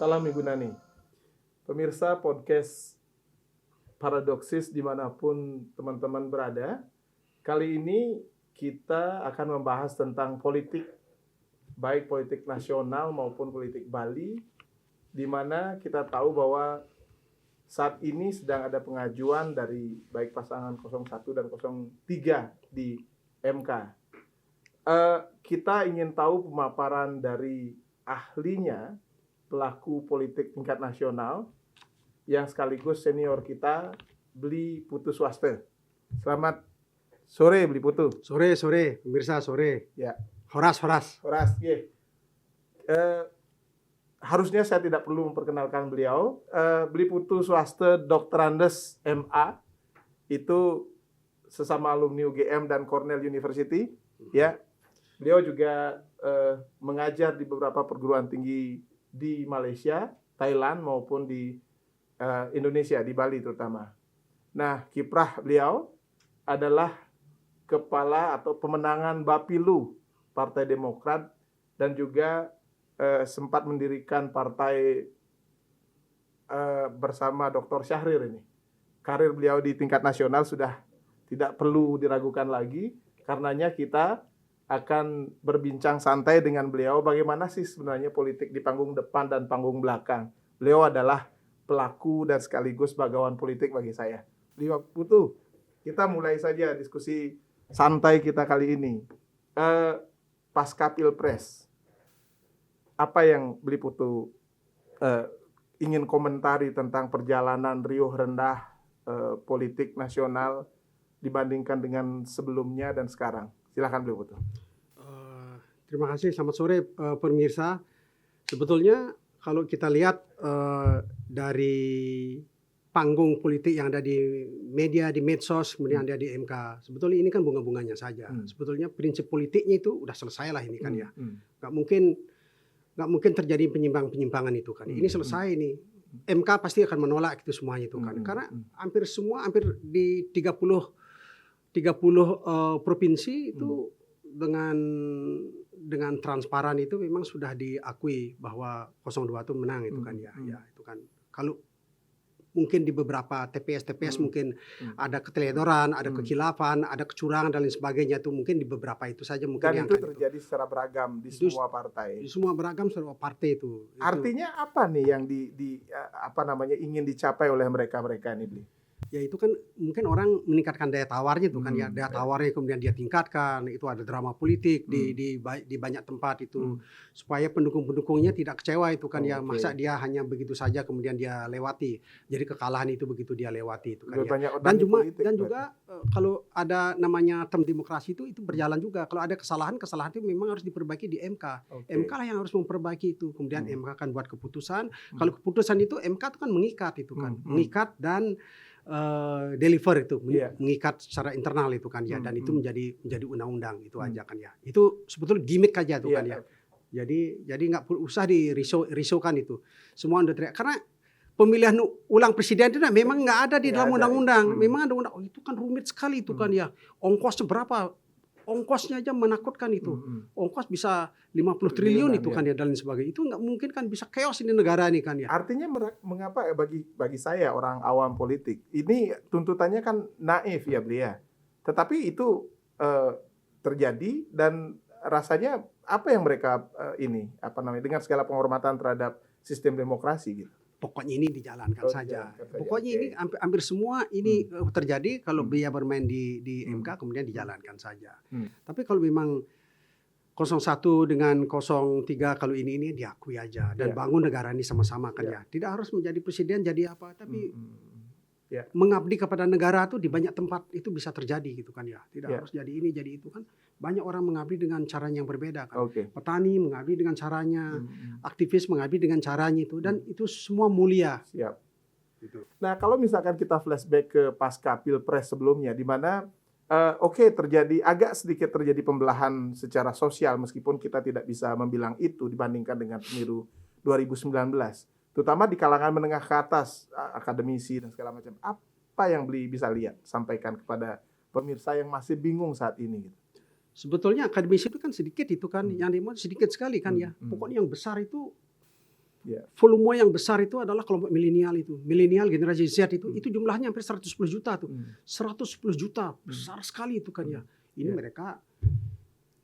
Salam Ibu Nani. Pemirsa podcast Paradoksis dimanapun teman-teman berada, kali ini kita akan membahas tentang politik, baik politik nasional maupun politik Bali, di mana kita tahu bahwa saat ini sedang ada pengajuan dari baik pasangan 01 dan 03 di MK. Kita ingin tahu pemaparan dari ahlinya, pelaku politik tingkat nasional, yang sekaligus senior kita, Bli Putu Swaste. Selamat sore, Bli Putu. Sore, pemirsa sore. Ya. Horas. Ya. Harusnya saya tidak perlu memperkenalkan beliau. Bli Putu Swaste Doktorandes MA, itu sesama alumni UGM dan Cornell University. Ya, beliau juga mengajar di beberapa perguruan tinggi di Malaysia, Thailand maupun di Indonesia, di Bali terutama. Nah, kiprah beliau adalah kepala atau pemenangan Bapilu Partai Demokrat dan juga sempat mendirikan partai bersama Dr. Syahrir ini. Karir beliau di tingkat nasional sudah tidak perlu diragukan lagi, karenanya kita akan berbincang santai dengan beliau bagaimana sih sebenarnya politik di panggung depan dan panggung belakang. Beliau adalah pelaku dan sekaligus bagawan politik bagi saya. Bli Putu, kita mulai saja diskusi santai kita kali ini. Pasca Pilpres, apa yang Bli Putu ingin komentari tentang perjalanan riuh rendah politik nasional dibandingkan dengan sebelumnya dan sekarang? Silakan Bli Putu. Terima kasih, selamat sore pemirsa. Sebetulnya kalau kita lihat dari panggung politik yang ada di media, di medsos, kemudian ada di MK, sebetulnya ini kan bunga-bunganya saja. Sebetulnya prinsip politiknya itu udah selesai lah ini kan ya. Nggak mungkin terjadi penyimpangan itu kan. Ini selesai ini. MK pasti akan menolak itu semuanya itu kan. Karena hampir di 30 provinsi itu dengan transparan itu memang sudah diakui bahwa 02 itu menang itu kan ya. Ya itu kan. Kalau mungkin di beberapa TPS mungkin ada keteledoran, ada kekhilafan, ada kecurangan dan lain sebagainya, itu mungkin di beberapa itu saja mungkin. Dan itu terjadi secara beragam di semua partai. Di semua beragam semua partai itu. Artinya apa nih yang ingin dicapai oleh mereka ini, Bli? Ya itu kan mungkin orang meningkatkan daya tawarnya itu kan ya, daya tawarnya kemudian dia tingkatkan, itu ada drama politik di banyak tempat itu supaya pendukung-pendukungnya tidak kecewa itu kan ya, masa dia hanya begitu saja kemudian dia lewati, jadi kekalahan itu begitu dia lewati itu kan ya. Dan juga kalau ada namanya term demokrasi itu berjalan juga, kalau ada kesalahan itu memang harus diperbaiki di MK. MK lah yang harus memperbaiki itu, kemudian MK akan buat keputusan. Kalau keputusan itu MK itu kan mengikat itu kan, mengikat dan deliver itu, mengikat secara internal itu kan ya, dan itu menjadi undang-undang itu aja kan ya. Itu sebetulnya gimmick aja tuh kan ya. Jadi nggak perlu usah risaukan itu. Semua udah teriak karena pemilihan ulang presiden itu memang nggak ada di dalam undang-undang. Memang ada undang, itu kan rumit sekali itu kan ya. Ongkosnya berapa? Ongkosnya aja menakutkan itu. Ongkos bisa 50 triliun itu kan ya, dan lain sebagainya. Itu nggak mungkin kan, bisa chaos ini negara ini kan ya. Artinya mengapa bagi saya orang awam politik, ini tuntutannya kan naif ya Bli ya. Tetapi itu terjadi dan rasanya apa yang mereka dengan segala penghormatan terhadap sistem demokrasi gitu. Pokoknya ini dijalankan saja. Pokoknya ini hampir semua ini terjadi kalau dia bermain di MK kemudian dijalankan saja. Tapi kalau memang 01 dengan 03 kalau ini diakui aja dan bangun negara ini sama-sama kan ya. Tidak harus menjadi presiden jadi apa, tapi mengabdi kepada negara tuh di banyak tempat itu bisa terjadi gitu kan ya. Tidak harus jadi ini jadi itu kan. Banyak orang mengabdi dengan caranya yang berbeda kan. Petani mengabdi dengan caranya, aktivis mengabdi dengan caranya itu, dan itu semua mulia. Siap. Gitu. Nah, kalau misalkan kita flashback ke pasca Pilpres sebelumnya, di mana agak sedikit terjadi pembelahan secara sosial meskipun kita tidak bisa membilang itu dibandingkan dengan pemilu 2019, terutama di kalangan menengah ke atas, akademisi dan segala macam. Apa yang Bli bisa lihat, sampaikan kepada pemirsa yang masih bingung saat ini gitu? Sebetulnya akademisi itu kan sedikit itu kan, yang demo sedikit sekali kan ya. Pokoknya yang besar itu Ya. Volume yang besar itu adalah kelompok milenial itu. Milenial generasi Z itu jumlahnya hampir 110 juta tuh. 110 juta, besar sekali itu kan ya. Ini mereka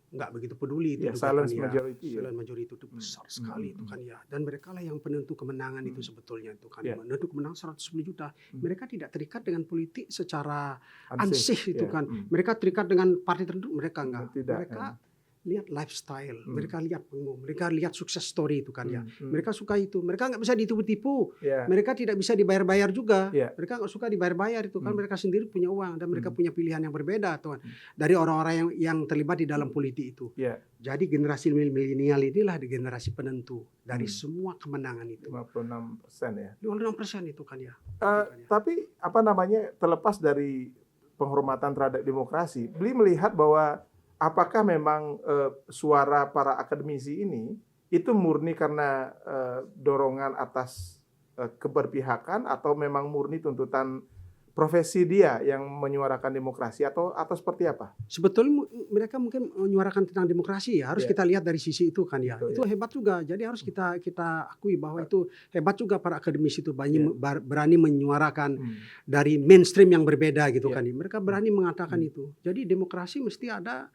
nggak begitu peduli itu juga silent kan majority, silent majority itu besar sekali itu kan ya. Dan mereka lah yang penentu kemenangan itu sebetulnya itu kan. Menentu kemenangan 110 juta. Mereka tidak terikat dengan politik secara ansih itu kan. Mereka terikat dengan partai tertentu, mereka enggak. Mereka lihat lifestyle, mereka lihat panggung, mereka lihat sukses story itu kan ya. Mereka suka itu, mereka nggak bisa ditipu-tipu, mereka tidak bisa dibayar-bayar juga, mereka nggak suka dibayar-bayar itu kan. Mereka sendiri punya uang dan mereka punya pilihan yang berbeda tuh dari orang-orang yang terlibat di dalam politik itu. Jadi generasi milenial inilah generasi penentu dari semua kemenangan itu. 56% ya. 56% itu kan ya. Tapi apa namanya, terlepas dari penghormatan terhadap demokrasi, Bli melihat bahwa apakah memang suara para akademisi ini itu murni karena dorongan atas keberpihakan atau memang murni tuntutan profesi dia yang menyuarakan demokrasi atau seperti apa? Sebetulnya mereka mungkin menyuarakan tentang demokrasi ya, harus kita lihat dari sisi itu kan ya. Itu hebat juga. Jadi harus kita akui bahwa itu hebat juga para akademisi itu berani menyuarakan dari mainstream yang berbeda gitu kan. Mereka berani mengatakan itu. Jadi demokrasi mesti ada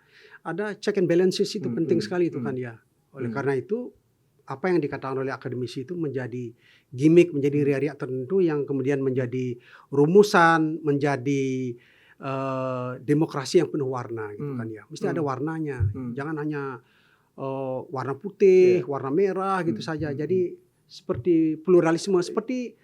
check and balances itu penting sekali itu kan ya. Oleh karena itu apa yang dikatakan oleh akademisi itu menjadi gimmick, menjadi riak-riak tertentu yang kemudian menjadi rumusan, menjadi demokrasi yang penuh warna gitu kan ya. Mesti ada warnanya, jangan hanya warna putih, warna merah gitu saja. Jadi seperti pluralisme, seperti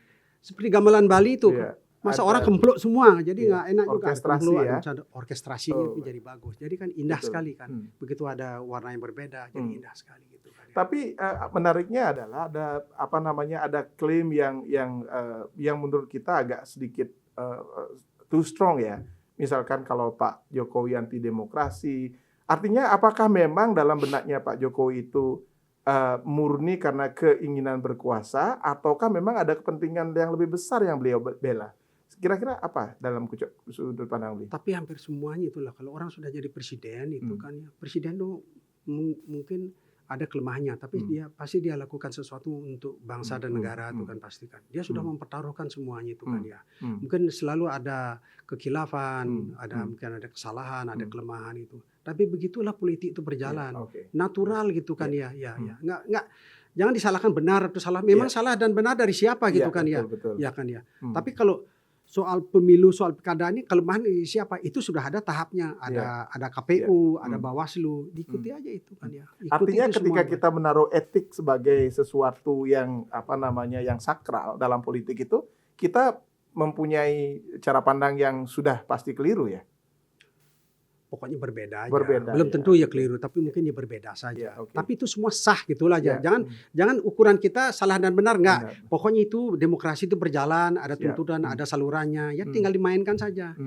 gamelan Bali itu. Masa orang kempluk semua, jadi nggak enak juga. Orkestrasi ya. Orkestrasinya itu jadi bagus. Jadi kan indah sekali kan. Begitu ada warna yang berbeda, jadi indah sekali gitu kan. Tapi menariknya adalah ada klaim yang menurut kita agak sedikit too strong ya. Misalkan kalau Pak Jokowi anti demokrasi, artinya apakah memang dalam benaknya Pak Jokowi itu murni karena keinginan berkuasa, ataukah memang ada kepentingan yang lebih besar yang beliau bela? Kira-kira apa dalam sudut pandang beliau? Tapi hampir semuanya itulah, kalau orang sudah jadi presiden itu kan ya, presiden tuh mungkin ada kelemahannya, tapi dia pasti lakukan sesuatu untuk bangsa dan negara itu kan pasti kan. Dia sudah mempertaruhkan semuanya itu kan ya. Mungkin selalu ada kekhilafan, mungkin ada kesalahan, ada kelemahan itu. Tapi begitulah politik itu berjalan, natural gitu kan ya. Nggak jangan disalahkan benar atau salah. Memang salah dan benar dari siapa gitu kan ya. Ya kan ya. Tapi kalau soal pemilu, soal pilkada ini kelemahan siapa? Itu sudah ada tahapnya, ada KPU, ada Bawaslu, diikuti aja itu kan ya. Artinya ketika kita menaruh etik sebagai sesuatu yang yang sakral dalam politik itu, kita mempunyai cara pandang yang sudah pasti keliru ya. Pokoknya berbeda aja. Belum tentu ya keliru, tapi mungkin ya berbeda saja. Tapi itu semua sah gitulah aja. Jangan ukuran kita salah dan benar enggak. Pokoknya itu demokrasi itu berjalan, ada tuntutan, ada salurannya. Ya tinggal dimainkan saja.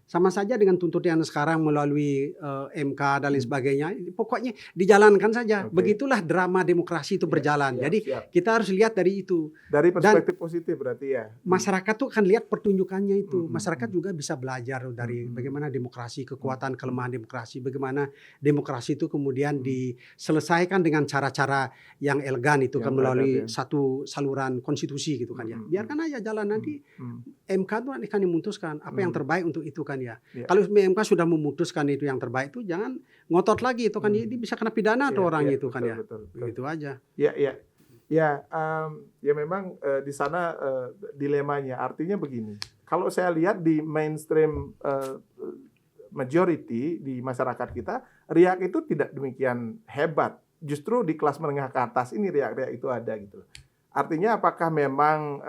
Sama saja dengan tuntutan sekarang melalui MK dan lain sebagainya. Pokoknya dijalankan saja. Begitulah drama demokrasi itu berjalan. Jadi kita harus lihat dari itu. Dari perspektif positif berarti ya. Masyarakat tuh akan lihat pertunjukannya itu. Masyarakat juga bisa belajar dari bagaimana demokrasi, kekuatan kelemahan demokrasi, bagaimana demokrasi itu kemudian diselesaikan dengan cara-cara yang elegan itu kan melalui satu saluran konstitusi gitu kan ya. Biarkan aja jalan, nanti MK itu akan memutuskan apa yang terbaik untuk itu kan ya. Kalau MK sudah memutuskan itu yang terbaik, itu jangan ngotot lagi itu kan, dia bisa kena pidana tuh orangnya itu kan ya. Begitu aja. Ya memang di sana dilemanya. Artinya begini, kalau saya lihat di mainstream majority di masyarakat kita, riak itu tidak demikian hebat. Justru di kelas menengah ke atas ini riak-riak itu ada gitu. Artinya apakah memang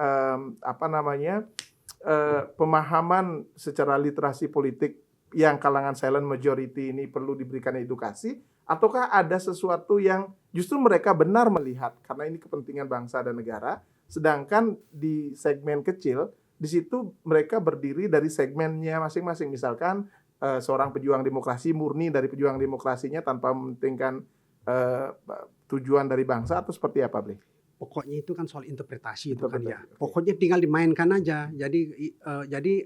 pemahaman secara literasi politik yang kalangan silent majority ini perlu diberikan edukasi, ataukah ada sesuatu yang justru mereka benar melihat karena ini kepentingan bangsa dan negara, sedangkan di segmen kecil di situ mereka berdiri dari segmennya masing-masing. Misalkan seorang pejuang demokrasi murni dari pejuang demokrasinya tanpa mementingkan tujuan dari bangsa, atau seperti apa, Bli? Pokoknya itu kan soal interpretasi itu kan ya. Pokoknya tinggal dimainkan aja. Jadi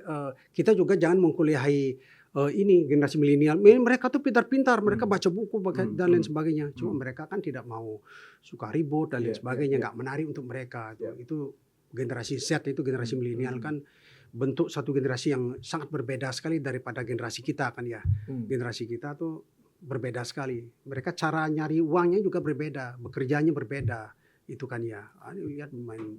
kita juga jangan mengkuliahi ini generasi milenial, mereka tuh pintar-pintar, mereka baca buku dan lain sebagainya. Cuma mereka kan tidak mau suka ribut dan lain sebagainya, nggak menarik untuk mereka. Itu generasi Z, itu generasi milenial kan bentuk satu generasi yang sangat berbeda sekali daripada generasi kita kan ya. Generasi kita tuh berbeda sekali. Mereka cara nyari uangnya juga berbeda, bekerjanya berbeda. Itu kan ya, lihat main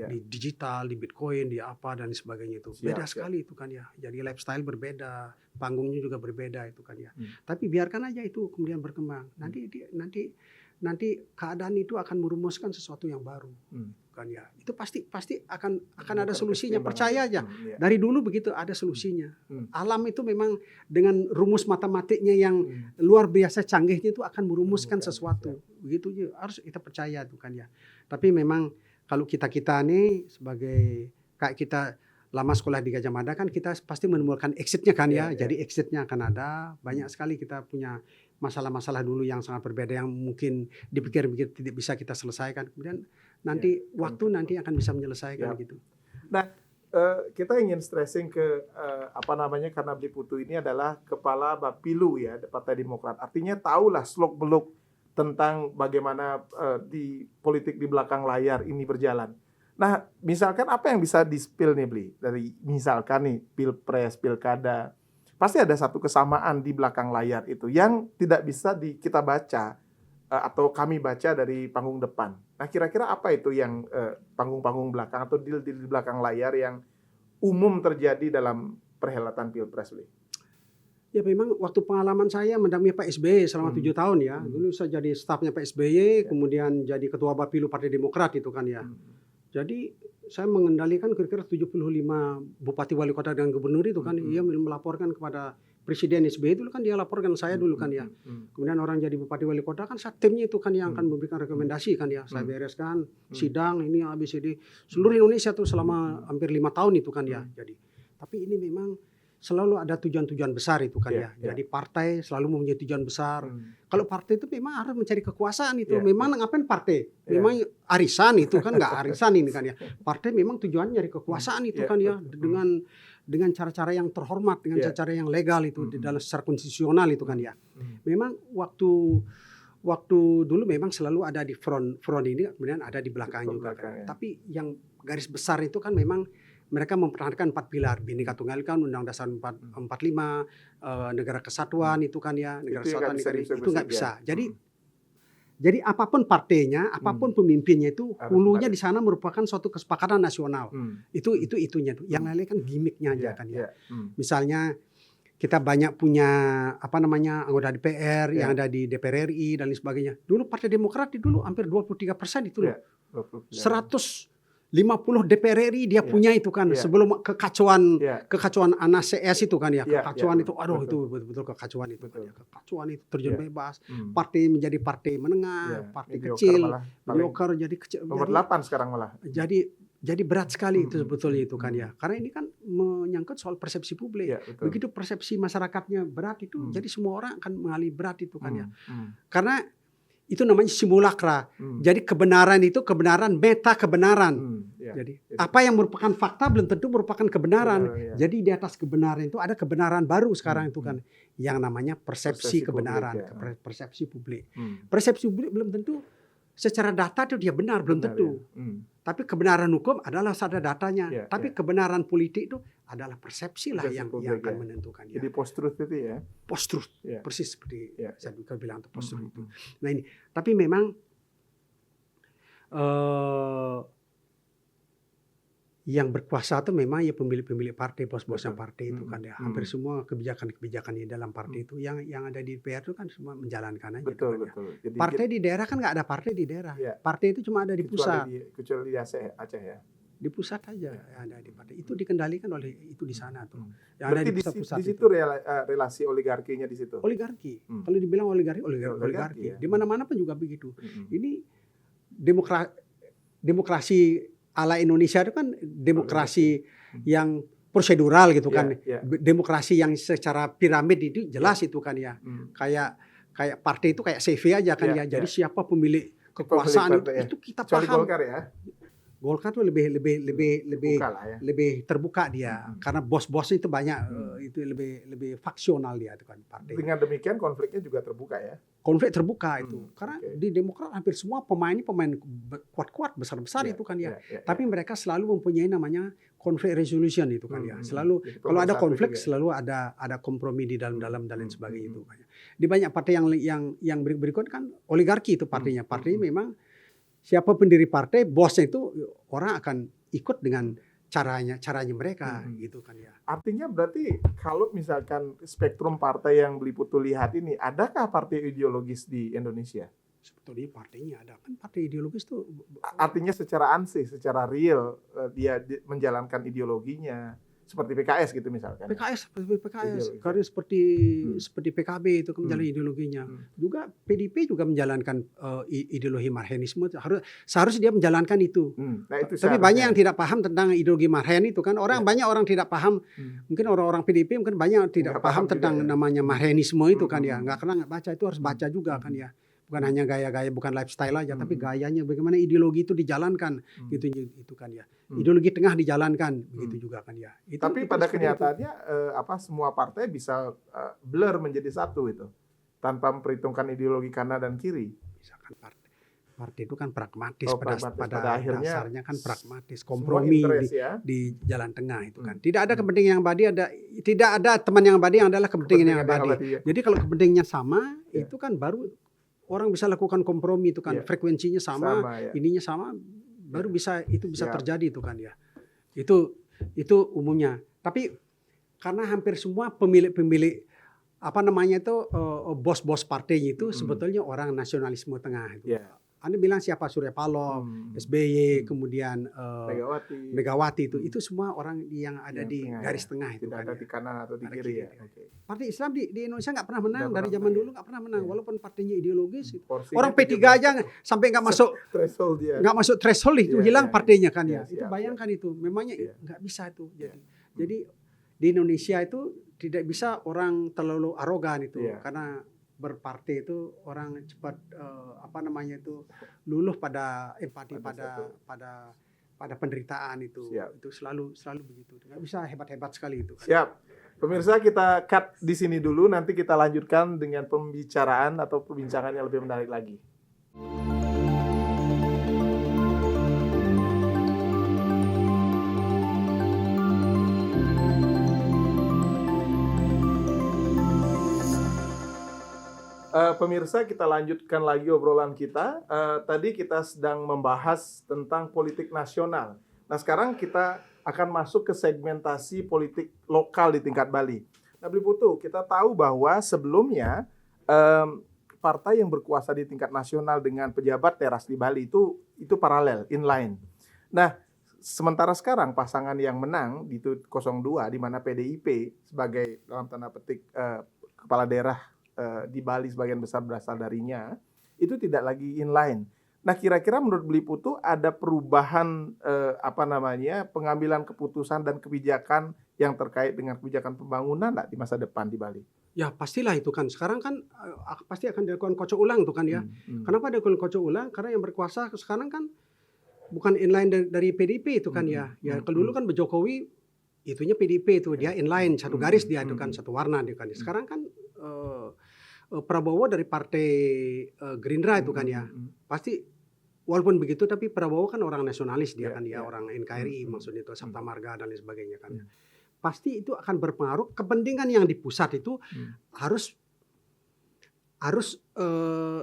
di digital, di Bitcoin, di apa dan sebagainya itu beda sekali itu kan ya. Jadi lifestyle berbeda, panggungnya juga berbeda itu kan ya. Tapi biarkan aja itu kemudian berkembang. Nanti keadaan itu akan merumuskan sesuatu yang baru kan ya. Itu pasti akan ada solusinya, percaya aja. Dari dulu begitu ada solusinya. Alam itu memang dengan rumus matematiknya yang luar biasa canggihnya itu akan merumuskan sesuatu. Begitu aja harus kita percaya tuh kan ya. Tapi memang kalau kita nih sebagai kayak kita lama sekolah di Gajah Mada kan kita pasti menemukan exitnya kan ya. Jadi exitnya akan ada. Banyak sekali kita punya masalah-masalah dulu yang sangat berbeda yang mungkin dipikir-pikir tidak bisa kita selesaikan. Kemudian nanti waktu nanti akan bisa menyelesaikan gitu. Nah, kita ingin stressing ke karena Beli Putu ini adalah kepala Bapilu ya Partai Demokrat. Artinya tahulah seluk-beluk tentang bagaimana di politik di belakang layar ini berjalan. Nah, misalkan apa yang bisa di-spill nih Bli? Dari misalkan nih Pilpres, Pilkada, pasti ada satu kesamaan di belakang layar itu yang tidak bisa kita baca atau kami baca dari panggung depan. Nah, kira-kira apa itu yang panggung-panggung belakang atau deal-deal di belakang layar yang umum terjadi dalam perhelatan Pilpres Bli? Ya memang waktu pengalaman saya mendampingi Pak SBY selama 7 tahun ya. Dulu saya jadi stafnya Pak SBY, kemudian jadi ketua Bapilu Partai Demokrat itu kan ya. Jadi saya mengendalikan kira-kira 75 bupati wali kota dan gubernur itu kan. Ia melaporkan kepada Presiden SBY dulu kan, dia laporkan saya dulu kan ya. Kemudian orang jadi bupati wali kota kan timnya itu kan yang akan memberikan rekomendasi kan ya. Saya bereskan sidang ini ABCD seluruh Indonesia tuh selama hampir 5 tahun itu kan ya. Jadi tapi ini memang selalu ada tujuan-tujuan besar itu kan ya. Jadi partai selalu mempunyai tujuan besar. Kalau partai itu memang harus mencari kekuasaan itu. Memang ngapain partai? Memang arisan itu kan nggak arisan ini kan ya. Partai memang tujuannya nyari kekuasaan itu kan ya. Dengan cara-cara yang terhormat, dengan cara-cara yang legal itu di dalam secara konstitusional itu kan ya. Memang waktu dulu memang selalu ada di front ini, kemudian ada di belakang juga kan. Tapi yang garis besar itu kan memang mereka mempertahankan 4 pilar, Bhinneka Tunggal Ika, Undang Dasar 45, negara kesatuan itu kan ya, negara kesatuan itu nggak bisa. Jadi apapun partainya, apapun pemimpinnya itu hulunya di sana merupakan suatu kesepakatan nasional. Itunya tuh. Yang lain kan gimmicknya aja kan ya. Misalnya kita banyak punya anggota DPR yang ada di DPR RI dan lain sebagainya. Dulu Partai Demokrat dulu hampir 23% itu loh. 150 DPR RI dia punya itu kan sebelum kekacauan Anas CS itu kan ya, kekacauan itu itu betul-betul kekacauan itu kan ya. Kekacauan itu terjun bebas, partai menjadi partai menengah, partai kecil, mediocre jadi kecil, nomor 8 sekarang malah. Jadi berat sekali itu sebetulnya itu kan ya. Karena ini kan menyangkut soal persepsi publik. Begitu persepsi masyarakatnya berat itu jadi semua orang akan mengalami berat itu kan ya. Karena itu namanya simulakra. Jadi kebenaran itu kebenaran meta kebenaran. Jadi apa yang merupakan fakta belum tentu merupakan kebenaran. Jadi di atas kebenaran itu ada kebenaran baru sekarang itu kan yang namanya persepsi kebenaran, persepsi publik. Persepsi publik belum tentu secara data itu dia benar, belum tentu. Tapi kebenaran hukum adalah ada datanya. Tapi kebenaran politik itu adalah persepsi lah yang akan menentukan. Jadi post-truth itu ya. Post-truth, persis seperti saya juga bilang itu post-truth itu. Nah ini, tapi memang yang berkuasa itu memang ya pemilik-pemilik partai, bos-bosnya partai itu kan ya. Hampir semua kebijakan-kebijakan di dalam partai itu yang ada di DPR itu kan semua menjalankan aja. Betul. Jadi, partai di daerah kan nggak ada partai di daerah. Partai itu cuma ada di pusat. Kecuali di Aceh ya. Di pusat aja ada di partai. Itu dikendalikan oleh itu di sana tuh. Yang berarti ada di pusat di situ relasi oligarkinya di situ. Oligarki. Kalau dibilang oligarki. Di mana-mana pun juga begitu. Ini demokrasi ala Indonesia itu kan demokrasi yang prosedural gitu kan. Demokrasi yang secara piramid itu jelas itu kan ya. Kayak partai itu kayak CV aja kan ya. Jadi siapa pemilik kekuasaan itu kita paham. Golkar ya. Golkar tuh lebih Buka lah ya. lebih terbuka dia, karena bos-bosnya itu banyak, itu lebih faksional dia itu kan partai. Dengan demikian konfliknya juga terbuka ya. Konflik terbuka itu, karena oke. di Demokrat hampir semua pemain kuat-kuat, besar-besar Ya, itu kan ya. ya, Tapi mereka selalu mempunyai namanya conflict resolution itu kan ya. Selalu Jadi kalau ada pemersatu konflik juga. selalu ada kompromi di dalam dan lain sebagainya itu. Di banyak partai yang berikut kan oligarki itu partainya. Partainya memang siapa pendiri partai, bosnya itu orang akan ikut dengan caranya mereka gitu kan ya. Artinya berarti kalau misalkan spektrum partai yang Beli Putu lihat ini, adakah partai ideologis di Indonesia? Sebetulnya partainya ada kan, partai ideologis tuh. Artinya secara ansih, secara real dia menjalankan ideologinya seperti PKS gitu misalkan. PKS Ideologi. karena seperti PKB itu menjalani ideologinya. Juga PDIP juga menjalankan ideologi marxisme. Seharusnya dia menjalankan itu. Nah, itu Tapi banyak yang tidak paham tentang ideologi Marhen itu kan. Banyak orang tidak paham. Mungkin orang-orang PDIP mungkin banyak yang tidak paham tentang namanya Marhenisme itu kan ya. Nggak baca, itu harus baca juga kan ya. Bukan hanya gaya-gaya, bukan lifestyle aja, tapi gayanya bagaimana ideologi itu dijalankan gitu itu kan ya. Ideologi tengah dijalankan begitu juga kan ya. Tapi pada kenyataannya semua partai bisa blur menjadi satu itu tanpa memperhitungkan ideologi kanan dan kiri. Misalkan partai itu kan pragmatis, pada akhirnya dasarnya kan pragmatis, kompromi di jalan tengah itu kan. Tidak ada kepentingan yang abadi, tidak ada teman yang abadi yang adalah kepentingan yang abadi. Jadi kalau kepentingannya sama, itu kan baru orang bisa lakukan kompromi itu kan, frekuensinya sama, ininya sama, baru bisa terjadi itu kan ya. Itu umumnya. Tapi karena hampir semua pemilik bos-bos partainya itu sebetulnya orang nasionalisme tengah itu. Anda bilang siapa, Surya Paloh, SBY, kemudian Megawati itu semua orang yang ada di garis tengah itu. Tidak ada di kanan atau di kiri ya. Partai Islam di Indonesia nggak pernah menang, dari zaman dulu nggak pernah menang, walaupun partainya ideologis. Orang P3 aja sampai nggak masuk threshold itu hilang partainya kan ya. Itu bayangkan itu, memangnya nggak bisa itu. Jadi di Indonesia itu tidak bisa orang terlalu arogan itu, karena berpartai itu orang cepat luluh pada empati pada penderitaan itu. Itu selalu begitu. Nggak bisa hebat-hebat sekali itu. Siap. Pemirsa, kita cut di sini dulu, nanti kita lanjutkan dengan pembicaraan atau perbincangan yang lebih menarik lagi. Pemirsa, kita lanjutkan lagi obrolan kita. Tadi kita sedang membahas tentang politik nasional. Nah, sekarang kita akan masuk ke segmentasi politik lokal di tingkat Bali. Nah, Beli Putu, kita tahu bahwa sebelumnya partai yang berkuasa di tingkat nasional dengan pejabat teras di Bali itu paralel, inline. Nah, sementara sekarang pasangan yang menang di 02, di mana PDIP sebagai dalam tanda petik kepala daerah di Bali sebagian besar berasal darinya, itu tidak lagi inline. Nah, kira-kira menurut Beli Putu ada perubahan pengambilan keputusan dan kebijakan yang terkait dengan kebijakan pembangunan di masa depan di Bali? Ya pastilah itu kan. Sekarang kan pasti akan dilakukan kocok ulang tuh kan ya. Kenapa dilakukan kocok ulang? Karena yang berkuasa sekarang kan bukan inline dari PDIP itu kan ya. Ya kalau dulu kan Jokowi itunya PDIP itu, dia inline satu garis dia itu kan, satu warna dia kan. Sekarang kan Prabowo dari partai Gerindra itu kan ya. Pasti walaupun begitu tapi Prabowo kan orang nasionalis dia kan ya, orang NKRI maksudnya itu, Sabta Marga dan lain sebagainya kan. Pasti itu akan berpengaruh, kepentingan yang di pusat itu harus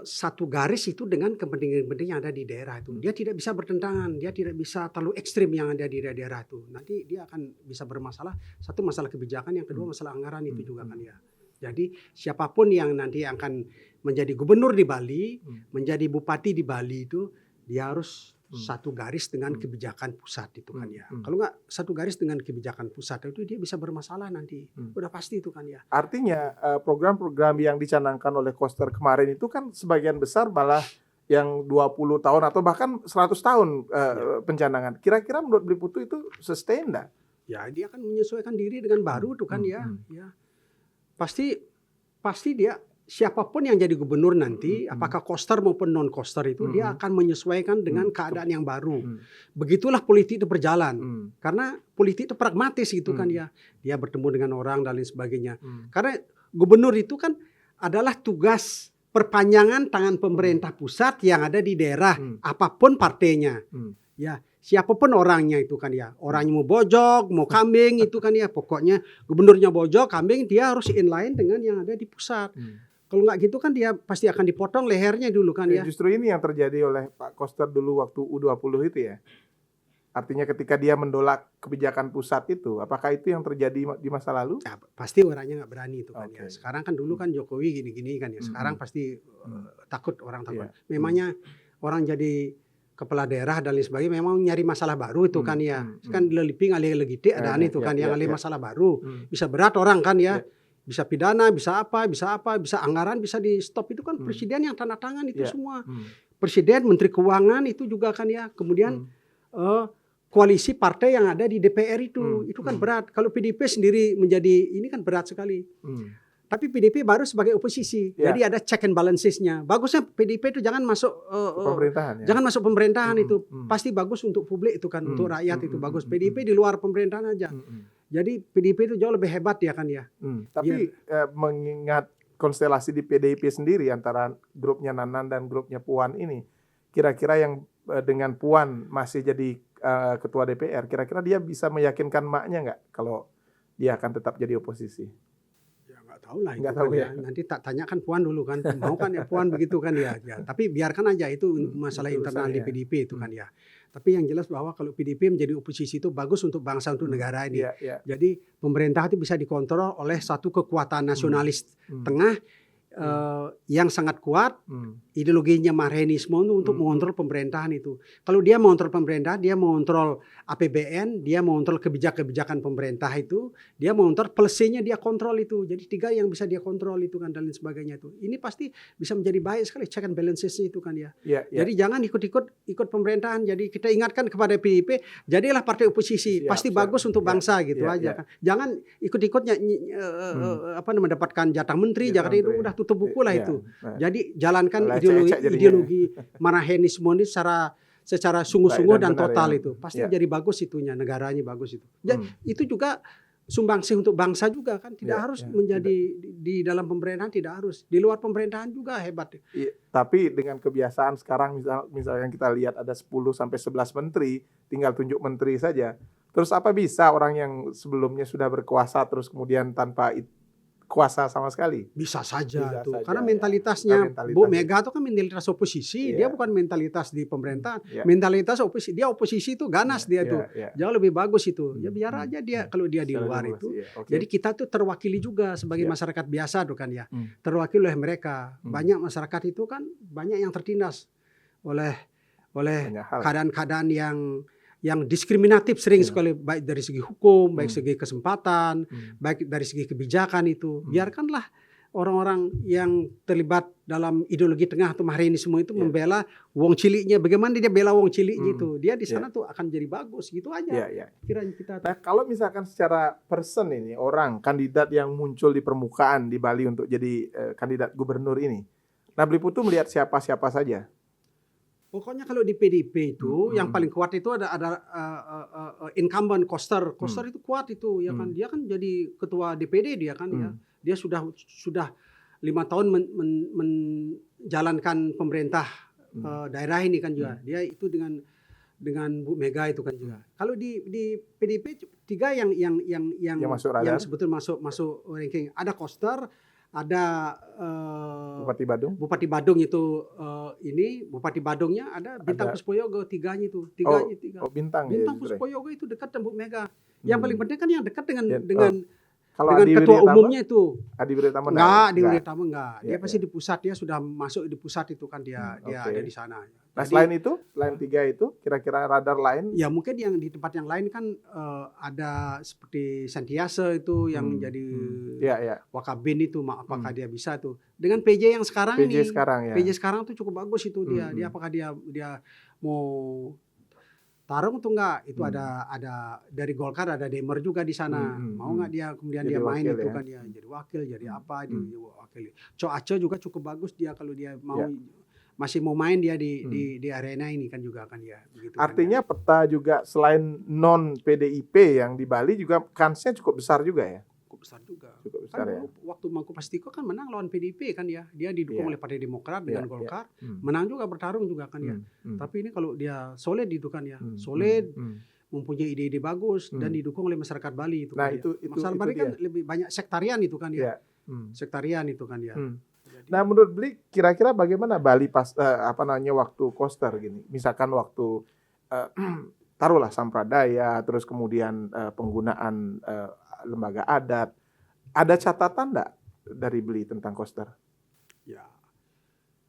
satu garis itu dengan kepentingan-kepentingan yang ada di daerah itu. Dia tidak bisa bertentangan, dia tidak bisa terlalu ekstrim yang ada di daerah itu. Nanti dia akan bisa bermasalah, satu masalah kebijakan, yang kedua masalah anggaran itu juga kan ya. Jadi siapapun yang nanti akan menjadi gubernur di Bali, menjadi bupati di Bali itu, dia harus satu garis dengan kebijakan pusat itu kan ya. Kalau nggak satu garis dengan kebijakan pusat itu, dia bisa bermasalah nanti. Udah pasti itu kan ya. Artinya program-program yang dicanangkan oleh Koster kemarin itu kan sebagian besar malah yang 20 tahun atau bahkan 100 tahun pencanangan. Kira-kira menurut Beli Putu itu sustain enggak? Ya, dia akan menyesuaikan diri dengan baru itu kan ya. Ya. Pasti dia siapapun yang jadi gubernur nanti, apakah koster maupun non koster itu dia akan menyesuaikan dengan keadaan yang baru. Begitulah politik itu berjalan. Karena politik itu pragmatis gitu kan ya. Dia bertemu dengan orang dan lain sebagainya. Karena gubernur itu kan adalah tugas perpanjangan tangan pemerintah pusat yang ada di daerah, apapun partainya. Ya, siapapun orangnya itu kan ya. Orangnya mau bojok, mau kambing itu kan ya. Pokoknya gubernurnya bojok, kambing, dia harus inline dengan yang ada di pusat. Kalau nggak gitu kan dia pasti akan dipotong lehernya dulu kan ya. Justru ini yang terjadi oleh Pak Koster dulu waktu U20 itu ya. Artinya ketika dia mendolak kebijakan pusat itu, apakah itu yang terjadi di masa lalu? Ya, pasti orangnya nggak berani itu kan ya. Sekarang kan dulu kan Jokowi gini-gini kan ya. Sekarang pasti takut, orang takut. Memangnya orang jadi kepala daerah dan lain sebagainya memang nyari masalah baru itu kan ya. Kan leliping alih legiti adaan itu kan yang alih masalah baru. Bisa berat orang kan ya. Bisa pidana, bisa apa, bisa anggaran, bisa di stop. Itu kan presiden yang tanda tangan itu semua. Presiden, menteri keuangan itu juga kan ya. Kemudian koalisi partai yang ada di DPR itu kan berat. Kalau PDIP sendiri menjadi ini kan berat sekali. Tapi PDIP baru sebagai oposisi, jadi ada check and balancesnya. Bagusnya PDIP itu jangan masuk pemerintahan, jangan masuk pemerintahan itu. Pasti bagus untuk publik itu kan, untuk rakyat itu bagus. PDIP di luar pemerintahan aja. Jadi PDIP itu jauh lebih hebat ya kan ya. Tapi mengingat konstelasi di PDIP sendiri antara grupnya Nanan dan grupnya Puan ini, kira-kira yang dengan Puan masih jadi ketua DPR, kira-kira dia bisa meyakinkan maknya nggak kalau dia akan tetap jadi oposisi? Tahu lah itu tahu ya. Nanti tak tanyakan Puan dulu kan, mau kan ya Puan begitu kan ya. Tapi biarkan aja itu masalah internal di PDIP itu kan ya. Tapi yang jelas bahwa kalau PDIP menjadi oposisi itu bagus untuk bangsa, untuk negara ini. Jadi pemerintah itu bisa dikontrol oleh satu kekuatan nasionalis tengah yang sangat kuat, ideologinya Marxisme untuk mengontrol pemerintahan itu. Kalau dia mengontrol pemerintahan, dia mengontrol APBN, dia mengontrol kebijakan pemerintah itu, dia mengontrol policy-nya, dia kontrol itu. Jadi 3 yang bisa dia kontrol itu kan dan lain sebagainya itu. Ini pasti bisa menjadi baik sekali check and balances itu kan ya. Jadi jangan ikut pemerintahan. Jadi kita ingatkan kepada PDIP, jadilah partai oposisi, pasti bagus untuk bangsa gitu aja kan. Jangan ikut-ikutnya mendapatkan jatah menteri, jatah itu udah tutup buku lah itu. Jadi jalankan ideologi Marxisme ini secara sungguh-sungguh dan total itu. Pasti jadi bagus itunya, negaranya bagus itu. Itu juga sumbangsih untuk bangsa juga kan. Tidak harus menjadi di dalam pemerintahan, tidak harus. Di luar pemerintahan juga hebat. Tapi dengan kebiasaan sekarang misalnya kita lihat ada 10 sampai 11 menteri, tinggal tunjuk menteri saja. Terus apa bisa orang yang sebelumnya sudah berkuasa terus kemudian tanpa kuasa sama sekali? Bisa saja tuh. Karena mentalitasnya Bu Mega itu kan mentalitas oposisi, dia bukan mentalitas di pemerintahan. Mentalitas oposisi, dia oposisi itu ganas dia tuh. Jauh lebih bagus itu. Ya biar aja dia kalau dia di luar itu. Jadi kita tuh terwakili juga sebagai masyarakat biasa tuh kan ya. Terwakili oleh mereka. Banyak masyarakat itu kan banyak yang tertindas oleh keadaan-keadaan yang diskriminatif sering sekali, baik dari segi hukum, baik segi kesempatan, baik dari segi kebijakan itu. Biarkanlah orang-orang yang terlibat dalam ideologi tengah atau Marxisme itu membela wong ciliknya. Bagaimana dia bela wong cilik gitu. Dia di sana tuh akan jadi bagus gitu aja. Kiranya kita. Nah, kalau misalkan secara person ini, orang kandidat yang muncul di permukaan di Bali untuk jadi kandidat gubernur ini, Nabli Putu melihat siapa-siapa saja? Pokoknya kalau di PDIP itu yang paling kuat itu ada incumbent Koster. Koster itu kuat itu ya kan. Dia kan jadi ketua DPD dia kan ya. Dia sudah 5 tahun menjalankan pemerintah daerah ini kan juga. Dia itu dengan Bu Mega itu kan juga. Kalau di PDIP 3 yang sebetulnya masuk ranking. Ada Koster, ada Bupati Badung itu Bupati Badungnya ada Bintang Puspoyogo, 3-nya itu. Bintang Puspoyogo itu dekat dengan Bu Mega. Yang paling penting kan yang dekat dengan Kalau dengan ketua umumnya itu. Adi Wiratama enggak. Dia pasti di pusat, dia sudah masuk di pusat itu kan dia ada di sana. Nah, selain 3 itu kira-kira radar lain? Ya mungkin yang di tempat yang lain kan ada seperti Santiasa itu yang jadi Wakabin itu, apakah dia bisa tuh. Dengan PJ yang sekarang PJ sekarang tuh cukup bagus itu dia. Dia apakah dia mau tarung tuh enggak, itu ada dari Golkar ada Demer juga di sana. Mau nggak dia kemudian Jadi dia main wakil itu ya? kan ya jadi wakil, jadi apa dia wakil. Co Aceh juga cukup bagus dia kalau dia mau Ya. masih mau main dia di arena ini kan juga kan ya begitu kan ya. Artinya peta juga selain non PDIP yang di Bali juga kansnya cukup besar juga ya? Cukup besar juga. Cukup Kan besar ya? dulu waktu Mangku Pastiko kan menang lawan PDIP kan ya. Dia didukung Iya. oleh Partai Demokrat dengan Iya, iya. Golkar. Menang juga bertarung juga kan ya. Tapi ini kalau dia solid itu kan ya. Hmm, Solid, mempunyai ide-ide bagus dan Hmm. didukung oleh masyarakat Bali itu Nah, kan ya. itu Masyarakat Bali dia. kan lebih banyak sektarian itu kan Iya. ya. Sektarian itu kan ya. Jadi, Nah, menurut Bli kira-kira bagaimana Bali pas waktu koster gini? Misalkan waktu taruhlah sampradaya, terus kemudian penggunaan lembaga adat. Ada catatan enggak dari Bli tentang koster? ya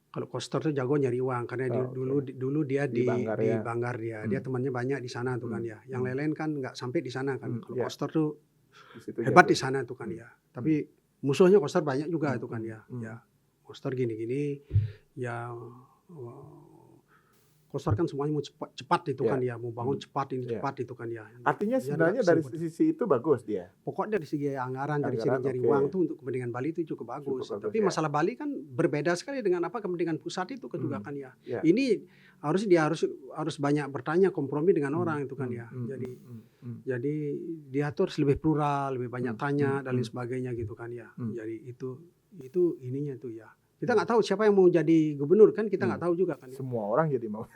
kalau Koster tuh jago nyari uang karena Oh, dulu dia Di Banggar di ya. Banggar dia temannya banyak di sana tuh kan ya. Yang lain-lain kan nggak sampai di sana kan. Kalau Ya. Koster tuh Di situ hebat jago. di sana tuh kan ya. Tapi musuhnya Koster banyak juga itu kan ya. Hmm. Ya Koster gini-gini ya Koster kan semuanya mau cepat itu kan ya, mau bangun cepat ini cepat itu kan ya. Artinya Ya, sebenarnya dari sisi itu bagus dia. pokoknya dari segi anggaran dari segi nyari oke. uang tuh untuk kepentingan Bali itu cukup bagus. Cukup bagus, Tapi ya. masalah Bali kan berbeda sekali dengan apa kepentingan pusat itu kan juga kan ya. Ya. Ini harus banyak bertanya kompromi dengan orang itu kan ya. Jadi dia tuh harus lebih plural, lebih banyak tanya dan lain sebagainya gitu kan ya. Jadi itu ininya tuh ya. Kita nggak tahu siapa yang mau jadi gubernur kan kita nggak tahu juga kan. Ya. Semua orang jadi mau.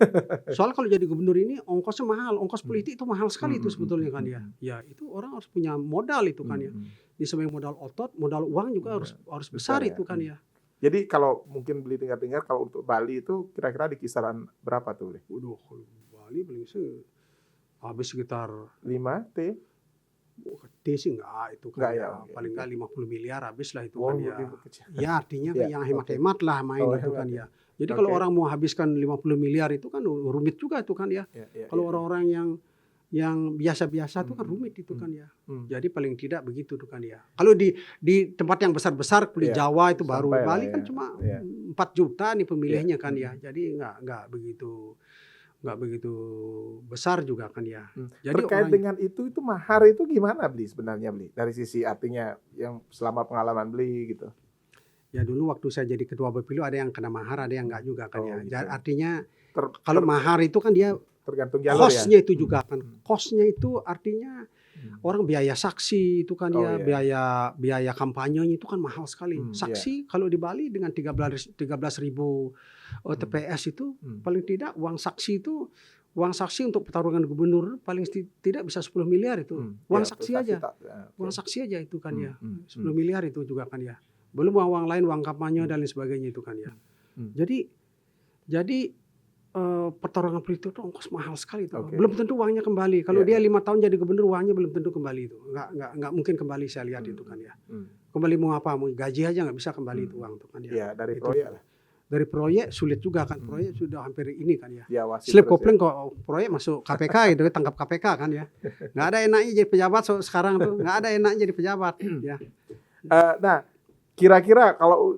Soal kalau jadi gubernur ini ongkosnya mahal, ongkos politik itu mahal sekali itu sebetulnya kan ya. Ya itu orang harus punya modal itu kan ya. Di samping modal otot, modal uang juga harus besar ya. itu kan ya. Jadi kalau mungkin Beli dengar-dengar kalau untuk Bali itu kira-kira di kisaran berapa tuh, Beli? Waduh, kalau Bali paling sih habis sekitar 5 T? T sih enggak itu Enggak kan ya, ya. oke. Paling enggak 50 miliar habis lah itu Wow, kan ya. lebih kecil. Ya artinya Ya, yang hemat-hemat lah main Oh, itu hemat kan ya. ya. Jadi kalau Oke. orang mau habiskan 50 miliar itu kan rumit juga itu kan ya. Kalau orang-orang yang biasa-biasa itu kan rumit itu kan ya. Jadi paling tidak begitu tuh kan ya. Kalau di tempat yang besar-besar seperti Iya, Jawa itu baru sampai lah Bali kan ya. cuma Iya. 4 juta nih pemilihnya Iya. kan ya. Jadi nggak begitu besar juga kan ya. Jadi Terkait orang dengan itu mahar itu gimana Beli sebenarnya Beli? Dari sisi artinya yang selama pengalaman Beli gitu. ya dulu waktu saya jadi ketua Bapilu ada yang kena mahar, ada yang enggak juga kan Oh, ya. gitu. Artinya kalau mahar itu kan dia tergantung jalur cost-nya ya. itu juga kan. Cost-nya itu artinya orang biaya saksi itu kan Oh, ya, iya. biaya kampanyenya itu kan mahal sekali. Saksi kalau di Bali dengan 13.000 TPS itu paling tidak uang saksi untuk pertarungan gubernur paling tidak bisa 10 miliar itu. Uang saksi aja. Uang saksi aja itu kan ya. 10 miliar itu juga kan ya. Belum uang lain, uang kampanye dan lain sebagainya itu kan ya. Jadi pertarungan politik itu ongkos mahal sekali itu. Oke. Belum tentu uangnya kembali. Kalau Iya, dia 5 tahun jadi gubernur uangnya belum tentu kembali itu. Nggak mungkin kembali saya lihat itu kan ya. Kembali mau apa? Mau gaji aja nggak bisa kembali itu uang itu kan ya. Iya, dari Itu. proyek lah. Dari proyek sulit juga kan. Proyek sudah hampir ini kan ya. Diawasi Slip terus kopling kok proyek masuk KPK gitu, tangkap KPK kan ya. Nggak ada enaknya jadi pejabat sekarang tuh. Nggak ada enaknya jadi pejabat ya. Nah, kira-kira kalau